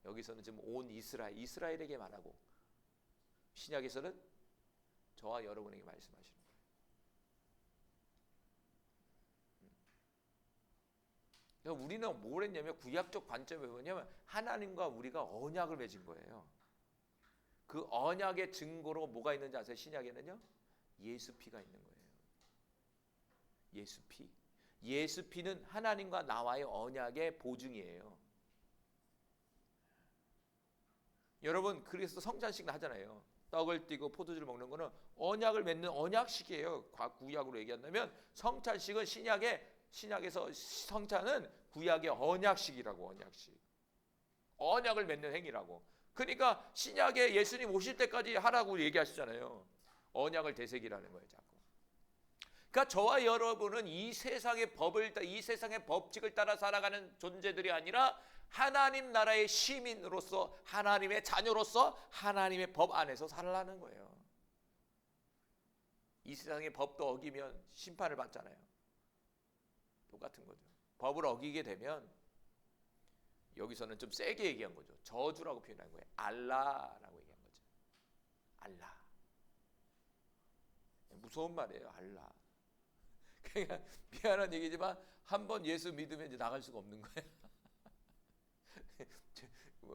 여기서는 지금 온 이스라엘에게 말하고, 신약에서는 저와 여러분에게 말씀하시는 거예요. 그러니까 우리는 뭘 했냐면, 구약적 관점에 뭐냐면 하나님과 우리가 언약을 맺은 거예요. 그 언약의 증거로 뭐가 있는지 아세요? 신약에는요, 예수 피가 있는 거예요. 예수 피. 예수 피는 하나님과 나와의 언약의 보증이에요. 여러분, 그래서 성찬식 하잖아요. 떡을 띠고 포도주를 먹는 거는 언약을 맺는 언약식이에요. 구약으로 얘기한다면 성찬식은 신약에서 성찬은 구약의 언약식이라고. 언약을 맺는 행위라고. 그러니까 신약에 예수님 오실 때까지 하라고 얘기하시잖아요. 언약을 되새기라는 거예요, 자꾸. 그러니까 저와 여러분은 이 세상의 법칙을 따라 살아가는 존재들이 아니라 하나님 나라의 시민으로서, 하나님의 자녀로서 하나님의 법 안에서 살아가는 거예요. 이 세상의 법도 어기면 심판을 받잖아요. 똑같은 거죠. 법을 어기게 되면, 여기서는 좀 세게 얘기한 거죠. 저주라고 표현한 거예요. 알라라고 얘기한 거죠. 알라. 무서운 말이에요, 알라. 그러니까 미안한 얘기지만 한 번 예수 믿으면 이제 나갈 수가 없는 거예요.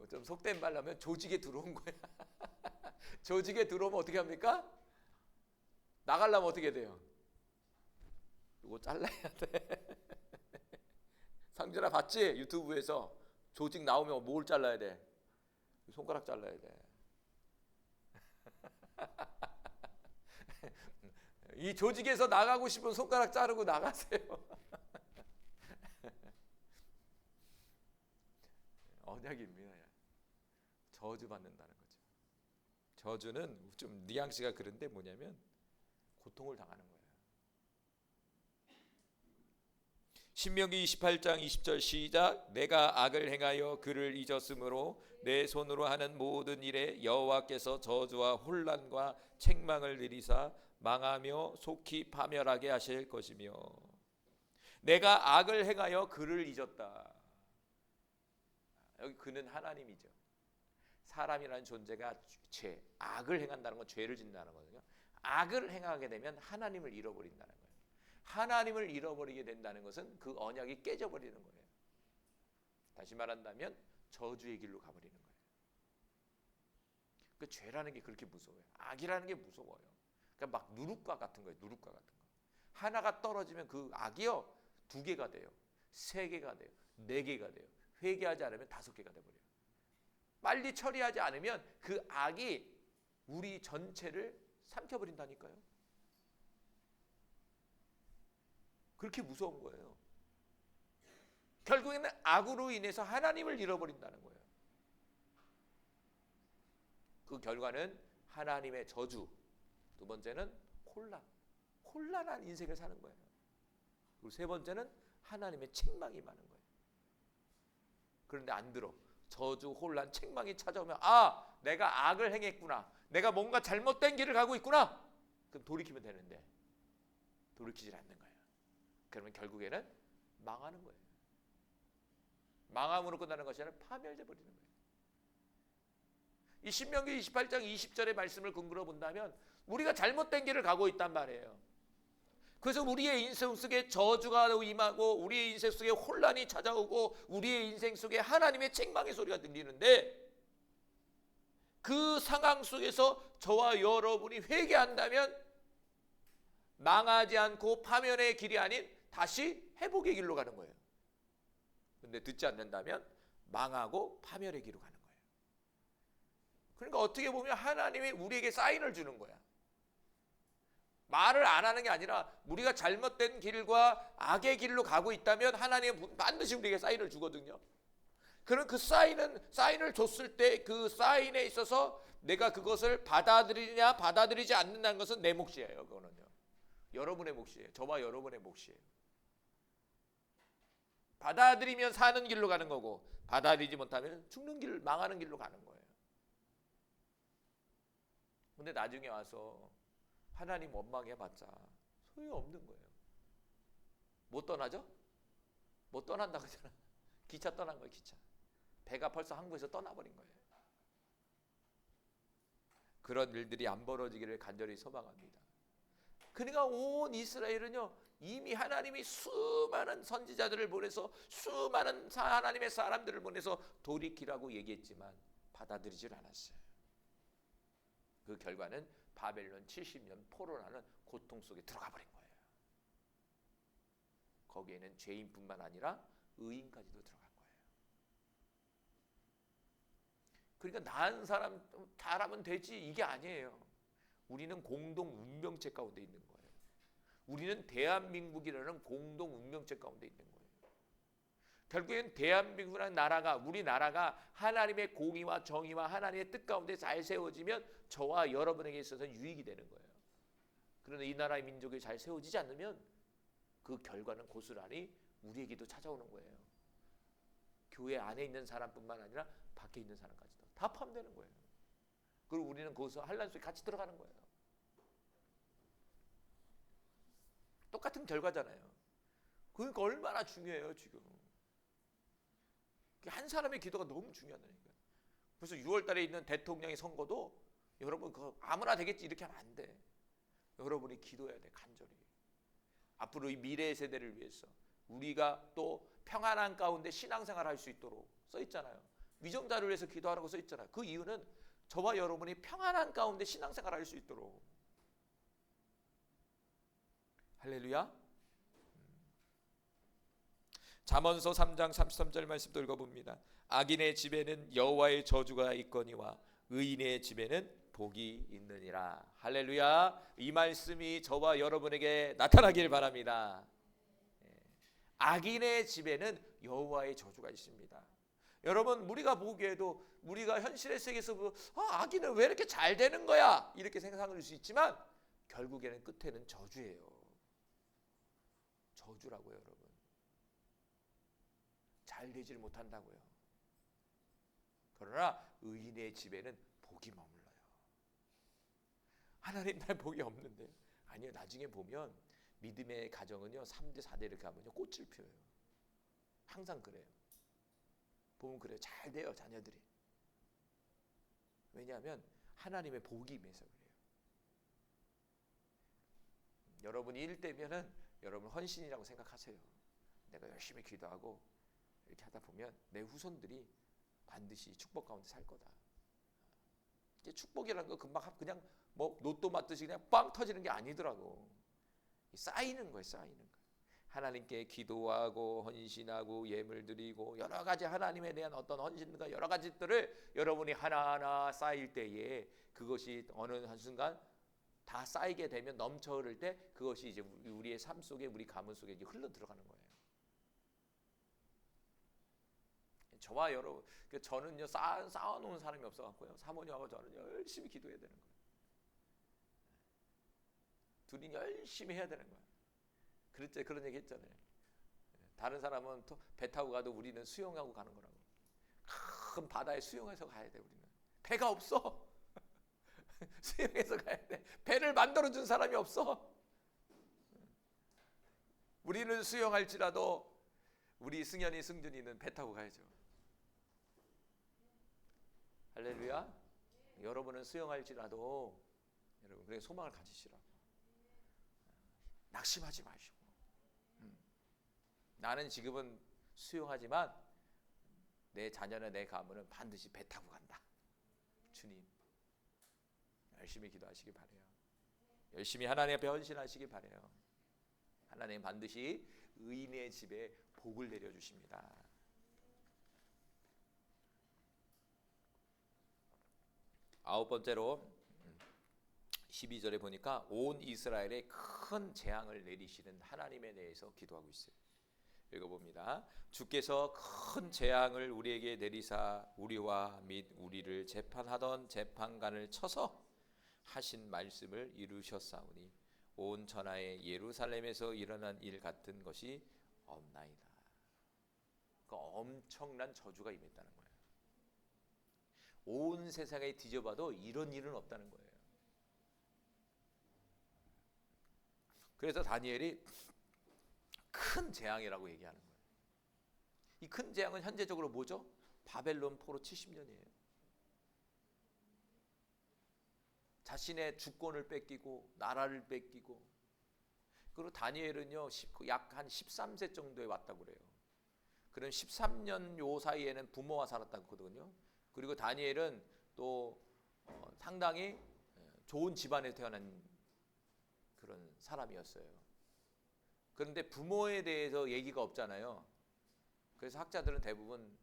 좀 속된 말로 하면 조직에 들어온 거야. 조직에 들어오면 어떻게 합니까? 나가려면 어떻게 돼요? 이거 잘라야 돼. 상준아 봤지? 유튜브에서 조직 나오면 뭘 잘라야 돼? 손가락 잘라야 돼. 이 조직에서 나가고 싶으면 손가락 자르고 나가세요. 언약입니다. 저주 받는다는 거죠. 저주는 좀 뉘앙스가 그런데 뭐냐면 고통을 당하는 거예요. 신명기 28장 20절 시작. 내가 악을 행하여 그를 잊었으므로 내 손으로 하는 모든 일에 여호와께서 저주와 혼란과 책망을 내리사 망하며 속히 파멸하게 하실 것이며, 내가 악을 행하여 그를 잊었다. 여기 그는 하나님이죠. 사람이라는 존재가 악을 행한다는 건 죄를 짓는다는 거거든요. 악을 행하게 되면 하나님을 잃어버린다는 거예요. 하나님을 잃어버리게 된다는 것은 그 언약이 깨져버리는 거예요. 다시 말한다면 저주의 길로 가버리는 거예요. 그 죄라는 게 그렇게 무서워요. 악이라는 게 무서워요. 그러니까 막 누룩과 같은 거예요. 누룩과 같은 거. 하나가 떨어지면 그 악이요 2개가 돼요. 3개가 돼요. 4개가 돼요. 회개하지 않으면 5개가 돼버려요. 빨리 처리하지 않으면 그 악이 우리 전체를 삼켜버린다니까요. 그렇게 무서운 거예요. 결국에는 악으로 인해서 하나님을 잃어버린다는 거예요. 그 결과는 하나님의 저주, 두 번째는 혼란한 인생을 사는 거예요. 그리고 세 번째는 하나님의 책망이 많은 거예요. 그런데 안 들어. 저주, 혼란, 책망이 찾아오면 아, 내가 악을 행했구나. 내가 뭔가 잘못된 길을 가고 있구나. 그럼 돌이키면 되는데 돌이키질 않는 거예요. 그러면 결국에는 망하는 거예요. 망함으로 끝나는 것이 아니라 파멸돼 버리는 거예요. 이 신명기 28장 20절의 말씀을 근거로 본다면 우리가 잘못된 길을 가고 있단 말이에요. 그래서 우리의 인생 속에 저주가 임하고 우리의 인생 속에 혼란이 찾아오고 우리의 인생 속에 하나님의 책망의 소리가 들리는데 그 상황 속에서 저와 여러분이 회개한다면 망하지 않고 파멸의 길이 아닌 다시 회복의 길로 가는 거예요. 근데 듣지 않는다면 망하고 파멸의 길로 가는 거예요. 그러니까 어떻게 보면 하나님이 우리에게 사인을 주는 거야. 말을 안 하는 게 아니라 우리가 잘못된 길과 악의 길로 가고 있다면 하나님은 반드시 우리에게 사인을 주거든요. 그럼 그 사인을 줬을 때 그 사인에 있어서 내가 그것을 받아들이냐 받아들이지 않는다는 것은 내 몫이에요. 그거는요. 여러분의 몫이에요. 저와 여러분의 몫이에요. 받아들이면 사는 길로 가는 거고 받아들이지 못하면 죽는 길, 망하는 길로 가는 거예요. 근데 나중에 와서 하나님 원망해봤자 소용없는 거예요. 못 떠나죠? 못 떠난다고 하잖아. 기차 떠난 거예요. 기차. 배가 벌써 항구에서 떠나버린 거예요. 그런 일들이 안 벌어지기를 간절히 소망합니다. 그러니까 온 이스라엘은요 이미 하나님이 수많은 선지자들을 보내서 수많은 하나님의 사람들을 보내서 돌이키라고 얘기했지만 받아들이질 않았어요. 그 결과는 바벨론 70년 포로라는 고통 속에 들어가 버린 거예요. 거기에는 죄인뿐만 아니라 의인까지도 들어간 거예요. 그러니까 나은 사람 잘하면 되지 이게 아니에요. 우리는 공동 운명체 가운데 있는 거예요. 우리는 대한민국이라는 공동 운명체 가운데 있는 거예요. 결국엔 대한민국이라는 나라가 우리나라가 하나님의 공의와 정의와 하나님의 뜻 가운데 잘 세워지면 저와 여러분에게 있어서는 유익이 되는 거예요. 그런데 이 나라의 민족이 잘 세워지지 않으면 그 결과는 고스란히 우리에게도 찾아오는 거예요. 교회 안에 있는 사람뿐만 아니라 밖에 있는 사람까지도 다 포함되는 거예요. 그리고 우리는 거기서 환란 속에 같이 들어가는 거예요. 똑같은 결과잖아요. 그러니까 얼마나 중요해요 지금. 한 사람의 기도가 너무 중요하다니까요. 그래서 6월 달에 있는 대통령의 선거도 여러분 그거 아무나 되겠지 이렇게 하면 안 돼. 여러분이 기도해야 돼 간절히. 앞으로 이 미래 세대를 위해서 우리가 또 평안한 가운데 신앙생활 할 수 있도록 써 있잖아요. 위정자를 위해서 기도하라고 써 있잖아요. 그 이유는 저와 여러분이 평안한 가운데 신앙생활 할 수 있도록. 할렐루야. 잠언서 3장 33절 말씀도 읽어봅니다. 악인의 집에는 여호와의 저주가 있거니와 의인의 집에는 복이 있느니라. 할렐루야. 이 말씀이 저와 여러분에게 나타나길 바랍니다. 악인의 집에는 여호와의 저주가 있습니다. 여러분 우리가 보기에도 우리가 현실의 세계에서 악인은 왜 이렇게 잘 되는 거야 이렇게 생각할 수 있지만 결국에는 끝에는 저주예요. 저주라고요 여러분. 잘 되질 못한다고요. 그러나 의인의 집에는 복이 머물러요. 하나님 날 복이 없는데 아니요. 나중에 보면 믿음의 가정은요 3대 4대 이렇게 하면요 꽃을 피워요. 항상 그래요. 보면 그래요. 잘 돼요 자녀들이. 왜냐하면 하나님의 복이 임해서 그래요. 여러분이 일되면은 여러분 헌신이라고 생각하세요. 내가 열심히 기도하고 이렇게 하다 보면 내 후손들이 반드시 축복 가운데 살 거다. 이제 축복이라는 거 금방 그냥 뭐 로또 맞듯이 그냥 빵 터지는 게 아니더라고. 쌓이는 거예요, 쌓이는 거. 하나님께 기도하고 헌신하고 예물 드리고 여러 가지 하나님에 대한 어떤 헌신과 여러 가지들을 여러분이 하나하나 쌓일 때에 그것이 어느 한순간 다 쌓이게 되면 넘쳐 흐를 때 그것이 이제 우리의 삶 속에 우리 가문 속에 이제 흘러 들어가는 거예요. 저와 여러분, 저는요 쌓아놓은 사람이 없어갖고요 사모님하고 저는 열심히 기도해야 되는 거예요. 둘이 열심히 해야 되는 거예요. 그런 얘기 했잖아요. 다른 사람은 배 타고 가도 우리는 수영하고 가는 거라고. 큰 바다에 수영해서 가야 돼. 우리는 배가 없어. 수영해서 가야 돼. 배를 만들어준 사람이 없어. 우리는 수영할지라도 우리 승현이 승준이는 배 타고 가야죠. 할렐루야. 여러분은 수영할지라도 여러분 그렇게 소망을 가지시라고. 낙심하지 마시고. 나는 지금은 수영하지만 내 자녀나 내 가문은 반드시 배 타고 간다. 주님, 열심히 기도하시기 바래요. 열심히 하나님 앞에 헌신하시기 바래요. 하나님 반드시 의인의 집에 복을 내려주십니다. 아홉 번째로 12절에 보니까 온 이스라엘에 큰 재앙을 내리시는 하나님에 대해서 기도하고 있어요. 읽어봅니다. 주께서 큰 재앙을 우리에게 내리사 우리와 및 우리를 재판하던 재판관을 쳐서 하신 말씀을 이루셨사오니 온 천하의 예루살렘에서 일어난 일 같은 것이 없나이다. 그 엄청난 저주가 임했다는 거예요. 온 세상에 뒤져봐도 이런 일은 없다는 거예요. 그래서 다니엘이 큰 재앙이라고 얘기하는 거예요. 이 큰 재앙은 현재적으로 뭐죠? 바벨론 포로 70년이에요. 자신의 주권을 뺏기고 나라를 뺏기고, 그리고 다니엘은요 약 한 13세 정도에 왔다고 그래요. 그럼 13년 요 사이에는 부모와 살았다고 하거든요. 그리고 다니엘은 또 상당히 좋은 집안에 태어난 그런 사람이었어요. 그런데 부모에 대해서 얘기가 없잖아요. 그래서 학자들은 대부분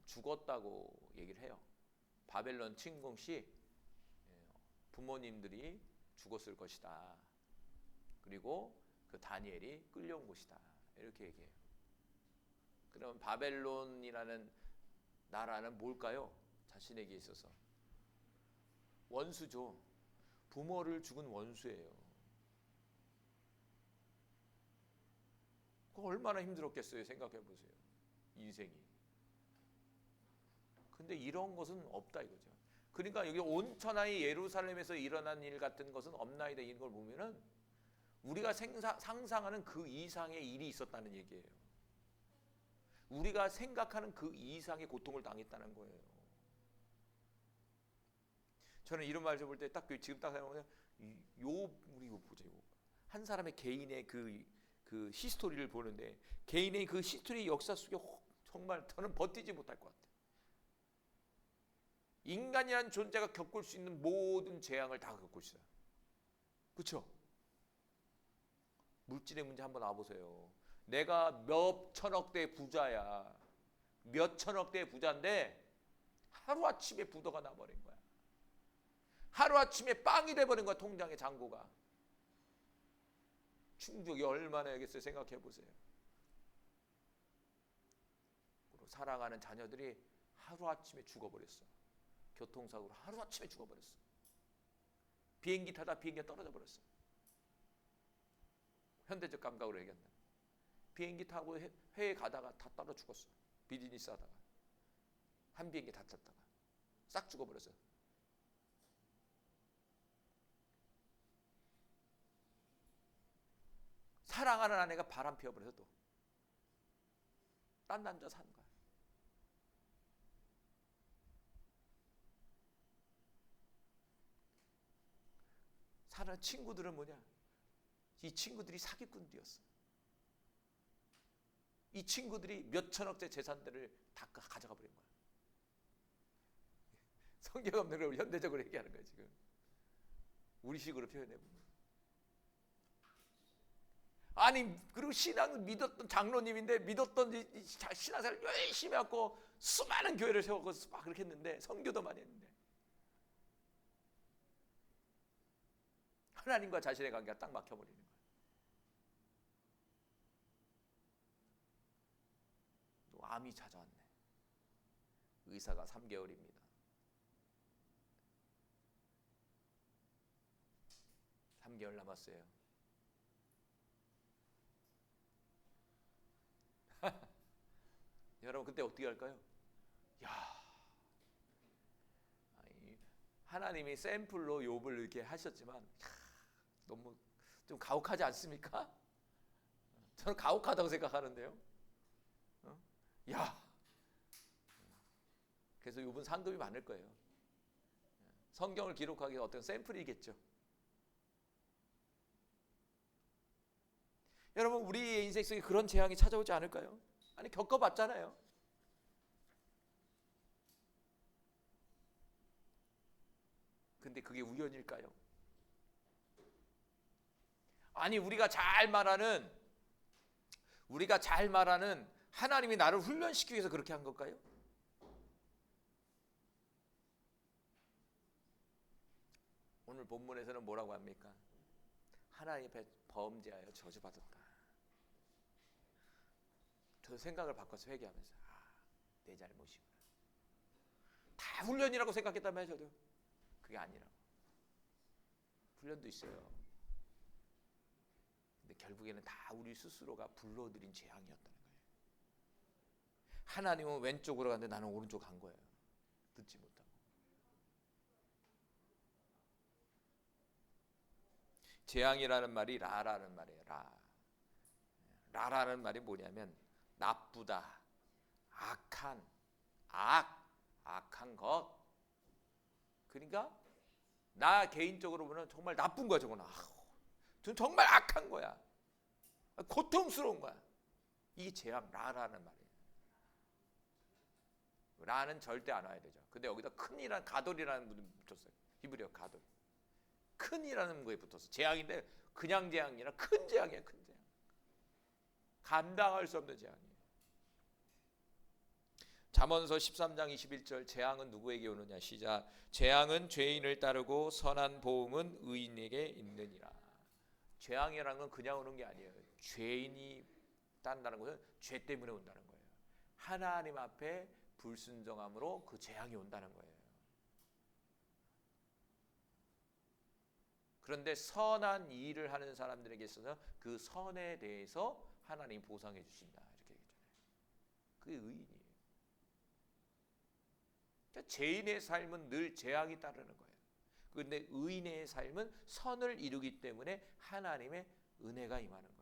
죽었다고 얘기를 해요. 바벨론 침공 시 부모님들이 죽었을 것이다. 그리고 그 다니엘이 끌려온 것이다. 이렇게 얘기해요. 그럼 바벨론이라는 나라는 뭘까요? 자신에게 있어서 원수죠. 부모를 죽은 원수예요. 그거 얼마나 힘들었겠어요. 생각해 보세요. 인생이. 근데 이런 것은 없다 이거죠. 그러니까 여기 온 천하의 예루살렘에서 일어난 일 같은 것은 없나이다, 이런 걸 보면은 우리가 상상하는 그 이상의 일이 있었다는 얘기예요. 우리가 생각하는 그 이상의 고통을 당했다는 거예요. 저는 이런 말 좀 볼 때 딱 지금 딱 생각하면 우리 보자. 한 사람의 개인의 그 히스토리를 보는데, 개인의 그 히스토리 역사 속에 정말 저는 버티지 못할 것 같아요. 인간이란 존재가 겪을 수 있는 모든 재앙을 다 겪고 있어요. 그렇죠? 물질의 문제 한번 와보세요. 내가 몇 천억대 부자야. 몇 천억대 부자인데 하루아침에 부도가 나버린 거야. 하루아침에 빵이 돼버린 거야. 통장의 잔고가. 충격이 얼마나 되겠어요. 생각해 보세요. 사랑하는 자녀들이 하루아침에 죽어버렸어. 교통사고로 하루아침에 죽어버렸어. 비행기 타다 비행기가 떨어져 버렸어. 현대적 감각으로 얘기한다. 비행기 타고 해외 가다가 다 떨어 죽었어. 비즈니스 하다가 한 비행기 다 탔다가 싹 죽어버렸어. 사랑하는 아내가 바람 피워버려서 또 딴 남자 사는 거야. 사는 친구들은 뭐냐? 이 친구들이 사기꾼들이었어. 이 친구들이 몇 천억대 재산들을 다 가져가 버린 거야. 성경 없는 걸 현대적으로 얘기하는 거야 지금. 우리식으로 표현해 보면. 아니, 그리고 신앙을 믿었던 장로님인데 믿었던 신앙생활을 열심히 하고 수많은 교회를 세우고 막 그렇게 했는데, 선교도 많이 했는데 하나님과 자신의 관계가 딱 막혀버리는 거예요. 또 암이 찾아왔네. 의사가 3개월입니다. 3개월 남았어요. 여러분 그때 어떻게 할까요? 야, 하나님이 샘플로 욥을 이렇게 하셨지만 너무 좀 가혹하지 않습니까? 저는 가혹하다고 생각하는데요. 야, 그래서 욥은 상급이 많을 거예요. 성경을 기록하기 어떤 샘플이겠죠. 여러분, 우리의 인생 속에 그런 재앙이 찾아오지 않을까요? 아니, 겪어봤잖아요. 근데 그게 우연일까요? 아니, 우리가 잘 말하는 하나님이 나를 훈련시키기 위해서 그렇게 한 걸까요? 오늘 본문에서는 뭐라고 합니까? 하나님 앞에 범죄하여 저주받았다. 저 생각을 바꿔서 회개하면서 내 잘못이구나. 다 훈련이라고 생각했다면 저도 그게 아니라고. 훈련도 있어요. 근데 결국에는 다 우리 스스로가 불러들인 재앙이었다는 거예요. 하나님은 왼쪽으로 갔는데 나는 오른쪽 간 거예요. 듣지 못하고. 재앙이라는 말이 라라는 말이에요. 라라는 말이 뭐냐면 나쁘다, 악한 것. 그러니까 나 개인적으로 보면 정말 나쁜 거야. 저거는 정말 악한 거야. 고통스러운 거야. 이게 재앙, 라라는 말이에요. 라는 절대 안 와야 되죠. 근데 여기다 큰이라는 가돌이라는 분이 붙었어요. 히브리어 가돌. 큰이라는 거에 붙었어. 재앙인데 그냥 재앙이 아니라 큰 재앙이야. 큰 재앙. 감당할 수 없는 재앙이에요. 잠언서 13장 21절 재앙은 누구에게 오느냐. 시작. 재앙은 죄인을 따르고 선한 보응은 의인에게 있느니라. 재앙이라는 건 그냥 오는 게 아니에요. 죄인이 딴다는 것은 죄 때문에 온다는 거예요. 하나님 앞에 불순종함으로 그 재앙이 온다는 거예요. 그런데 선한 일을 하는 사람들에게 있어서 그 선에 대해서 하나님 보상해 주신다. 이렇게 얘기했잖아요. 그게 의인이에요. 그러니까 죄인의 삶은 늘 재앙이 따르는 거예요. 그런데 의인의 삶은 선을 이루기 때문에 하나님의 은혜가 임하는 거예요.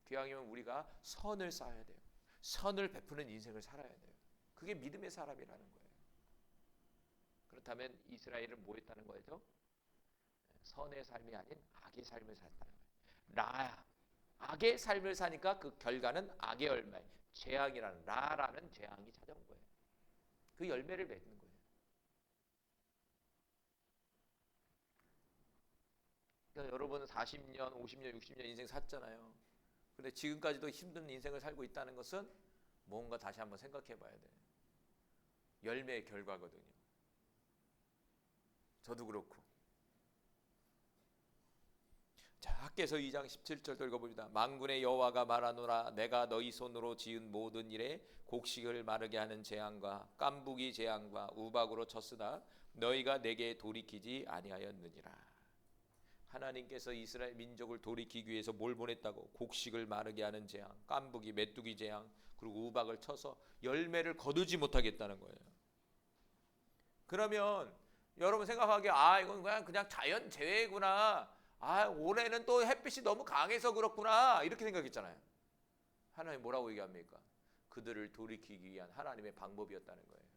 기왕이면 우리가 선을 쌓아야 돼요. 선을 베푸는 인생을 살아야 돼요. 그게 믿음의 사람이라는 거예요. 그렇다면 이스라엘은 뭐 했다는 거죠? 선의 삶이 아닌 악의 삶을 살았다는 거예요. 악의 삶을 사니까 그 결과는 악의 열매, 재앙이라는 라라는 재앙이 찾아온 거예요. 그 열매를 맺는 거예요. 그러니까 여러분은 40년, 50년, 60년 인생 샀잖아요. 근데 지금까지도 힘든 인생을 살고 있다는 것은 뭔가 다시 한번 생각해 봐야 돼요. 열매의 결과거든요. 저도 그렇고. 자, 학개서 2장 17절 읽어봅니다. 만군의 여호와가 말하노라. 내가 너희 손으로 지은 모든 일에 곡식을 마르게 하는 재앙과 깐부기 재앙과 우박으로 쳤으나 너희가 내게 돌이키지 아니하였느니라. 하나님께서 이스라엘 민족을 돌이키기 위해서 뭘 보냈다고? 곡식을 마르게 하는 재앙, 깐부기, 메뚜기 재앙, 그리고 우박을 쳐서 열매를 거두지 못하겠다는 거예요. 그러면 여러분 생각하기에 이건 그냥 자연 재해구나. 올해는 또 햇빛이 너무 강해서 그렇구나. 이렇게 생각했잖아요. 하나님 뭐라고 얘기합니까? 그들을 돌이키기 위한 하나님의 방법이었다는 거예요.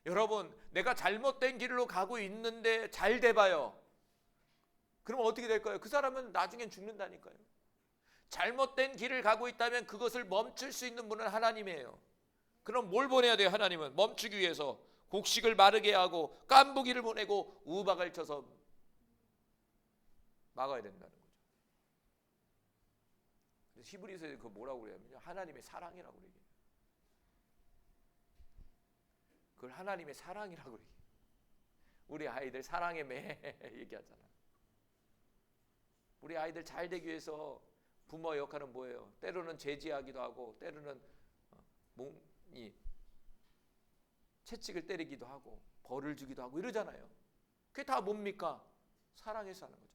여러분, 내가 잘못된 길로 가고 있는데 잘 돼봐요. 그러면 어떻게 될까요? 그 사람은 나중엔 죽는다니까요. 잘못된 길을 가고 있다면 그것을 멈출 수 있는 분은 하나님이에요. 그럼 뭘 보내야 돼요? 하나님은 멈추기 위해서 곡식을 마르게 하고 깐부기를 보내고 우박을 쳐서 막아야 된다는 거죠. 그래서 히브리서에 그 뭐라고 그래요? 하나님의 사랑이라고 그래요. 그걸 하나님의 사랑이라고 그래요. 우리 아이들 사랑의 매 얘기하잖아. 우리 아이들 잘 되기 위해서 부모의 역할은 뭐예요? 때로는 제지하기도 하고 때로는 채찍을 때리기도 하고 벌을 주기도 하고 이러잖아요. 그게 다 뭡니까? 사랑해서 하는 거죠.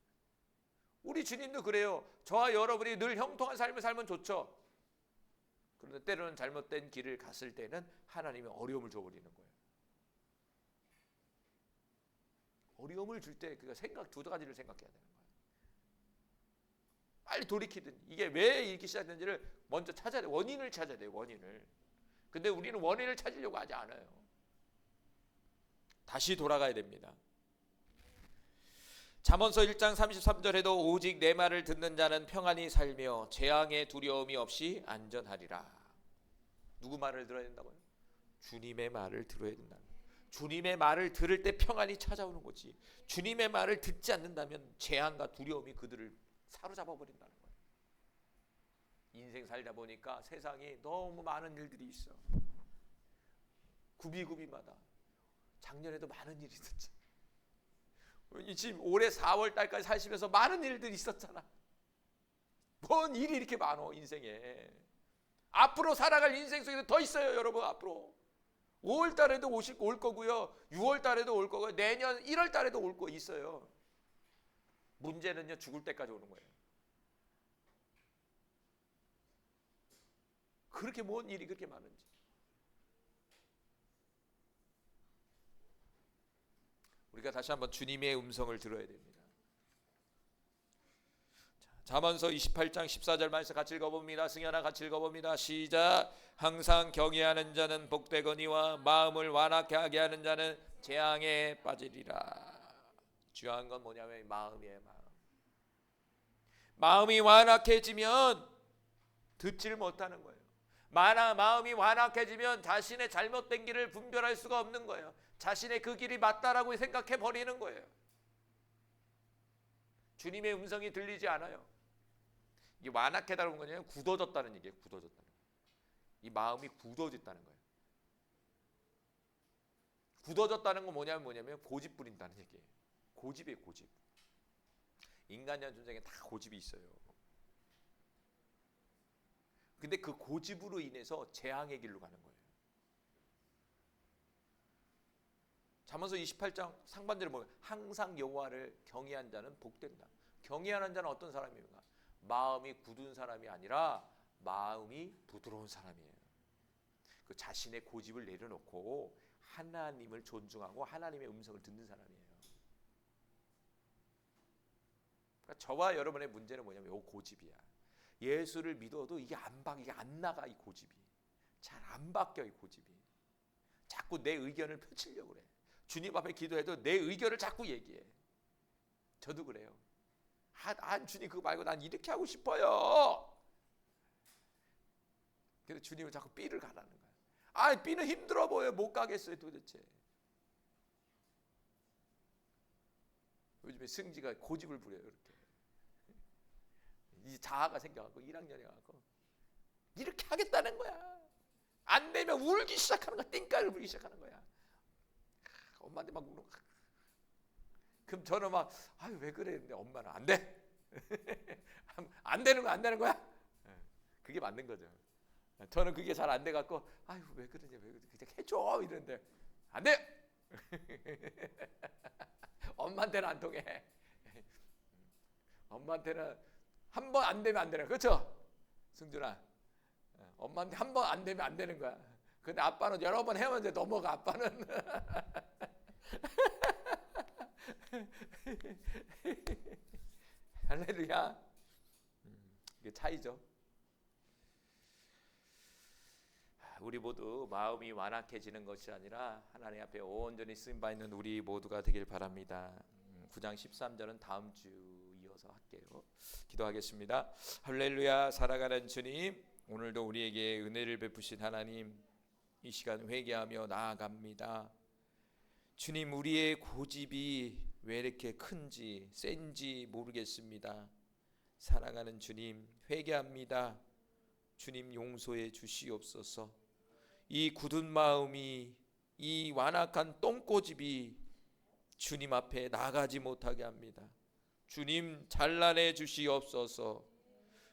우리 주님도 그래요. 저와 여러분이 늘 형통한 삶을 살면 좋죠. 그런데 때로는 잘못된 길을 갔을 때는 하나님이 어려움을 줘버리는 거예요. 어려움을 줄 때 그가 두 가지를 생각해야 되는 거예요. 빨리 돌이키든 이게 왜 이렇게 시작된지를 먼저 찾아야 돼요. 원인을 찾아야 돼요. 원인을. 근데 우리는 원인을 찾으려고 하지 않아요. 다시 돌아가야 됩니다. 잠언서 1장 33절에도 오직 내 말을 듣는 자는 평안히 살며 재앙의 두려움이 없이 안전하리라. 누구 말을 들어야 된다고요? 주님의 말을 들어야 된다. 주님의 말을 들을 때 평안이 찾아오는 거지. 주님의 말을 듣지 않는다면 재앙과 두려움이 그들을 사로잡아 버린다는 거예요. 인생 살다 보니까 세상에 너무 많은 일들이 있어. 구비구비마다. 작년에도 많은 일이 있었지. 지금 올해 4월 달까지 사시면서 많은 일들이 있었잖아. 뭔 일이 이렇게 많어 인생에. 앞으로 살아갈 인생 속에서 더 있어요 여러분. 앞으로 5월 달에도 올 거고요. 6월 달에도 올 거고요. 내년 1월 달에도 올 거 있어요. 문제는요 죽을 때까지 오는 거예요. 그렇게 뭔 일이 그렇게 많은지. 우리가 다시 한번 주님의 음성을 들어야 됩니다. 잠언서 28장 14절 말씀 같이 읽어봅니다. 승현아 같이 읽어봅니다. 시작. 항상 경외하는 자는 복되거니와 마음을 완악하게 하게 하는 자는 재앙에 빠지리라. 중요한 건 뭐냐면 마음이에요. 마음이 완악해지면 듣지를 못하는 거예요. 마음이 완악해지면 자신의 잘못된 길을 분별할 수가 없는 거예요. 자신의 그 길이 맞다라고 생각해 버리는 거예요. 주님의 음성이 들리지 않아요. 이게 완악해다는 거냐면 굳어졌다는 얘기예요. 굳어졌다는 거예요. 이 마음이 굳어졌다는 거예요. 굳어졌다는 건 뭐냐면 고집 부린다는 얘기예요. 고집이에요. 고집. 인간이라는 존재에 다 고집이 있어요. 근데 그 고집으로 인해서 재앙의 길로 가는 거예요. 잠언서 28장 상반절에 보면 항상 여호와를 경외한 자는 복된다. 경외하는 자는 어떤 사람입니까? 마음이 굳은 사람이 아니라 마음이 부드러운 사람이에요. 그 자신의 고집을 내려놓고 하나님을 존중하고 하나님의 음성을 듣는 사람이에요. 그러니까 저와 여러분의 문제는 뭐냐면 이 고집이야. 예수를 믿어도 이게 안 나가. 이 고집이 잘 안 바뀌어. 이 고집이 자꾸 내 의견을 펼치려고 그래. 주님 앞에 기도해도 내 의견을 자꾸 얘기해. 저도 그래요. 주님 그거 말고 난 이렇게 하고 싶어요. 그래서 주님을 자꾸 B를 가라는 거야. B는 힘들어 보여. 못 가겠어요 도대체. 요즘에 승지가 고집을 부려요. 이렇게 이 자아가 생겨갖고 1학년에 가고 이렇게 하겠다는 거야. 안 되면 울기 시작하는 거야. 띵까를 부리기 시작하는 거야. 엄마한테 막 울고. 그럼 저는 막 왜 그래? 근데 엄마는 안 돼. 안 되는 거야. 그게 맞는 거죠. 저는 그게 잘 안 돼 갖고 왜 그러냐? 왜 그냥 해줘 이러는데 안 돼. 엄마한테는 안 통해. 엄마한테는 한 번 안 되면 안 되는 거야. 그렇죠? 승준아. 엄마한테 한 번 안 되면 안 되는 거야. 근데 아빠는 여러 번 해면 이제 넘어가. 아빠는. 할렐루야. 이게 차이죠. 우리 모두 마음이 완악해지는 것이 아니라 하나님 앞에 온전히 쓰임받아 있는 우리 모두가 되길 바랍니다. 9장 13절은 다음 주 이어서 할게요. 기도하겠습니다. 할렐루야. 살아가는 주님, 오늘도 우리에게 은혜를 베푸신 하나님, 이 시간 회개하며 나아갑니다. 주님, 우리의 고집이 왜 이렇게 큰지 센지 모르겠습니다. 사랑하는 주님, 회개합니다. 주님, 용서해 주시옵소서. 이 굳은 마음이, 이 완악한 똥고집이 주님 앞에 나가지 못하게 합니다. 주님, 잘라내 주시옵소서.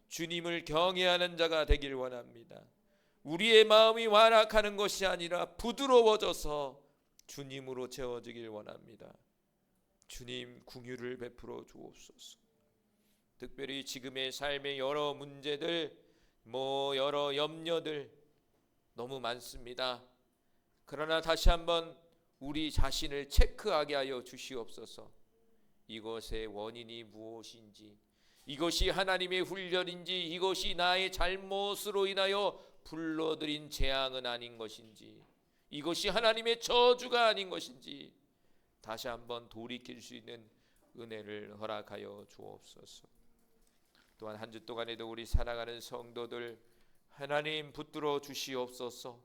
주님을 경외하는 자가 되길 원합니다. 우리의 마음이 완악하는 것이 아니라 부드러워져서 주님으로 채워지길 원합니다. 주님, 긍휼을 베풀어 주옵소서. 특별히 지금의 삶의 여러 문제들, 여러 염려들 너무 많습니다. 그러나 다시 한번 우리 자신을 체크하게 하여 주시옵소서. 이것의 원인이 무엇인지, 이것이 하나님의 훈련인지, 이것이 나의 잘못으로 인하여 불러들인 재앙은 아닌 것인지, 이것이 하나님의 저주가 아닌 것인지 다시 한번 돌이킬 수 있는 은혜를 허락하여 주옵소서. 또한 한 주 동안에도 우리 사랑하는 성도들 하나님 붙들어 주시옵소서.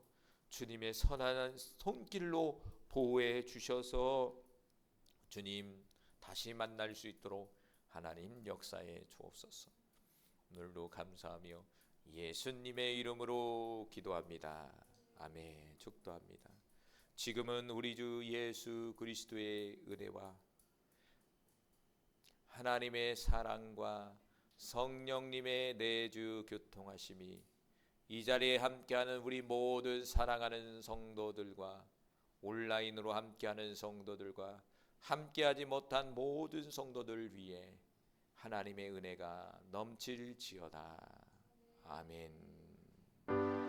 주님의 선한 손길로 보호해 주셔서 주님 다시 만날 수 있도록 하나님 역사해 주옵소서. 오늘도 감사하며 예수님의 이름으로 기도합니다. 아멘. 축도합니다. 지금은 우리 주 예수 그리스도의 은혜와 하나님의 사랑과 성령님의 내주 교통하심이 이 자리에 함께하는 우리 모든 사랑하는 성도들과 온라인으로 함께하는 성도들과 함께하지 못한 모든 성도들 위해 하나님의 은혜가 넘칠지어다. 아멘.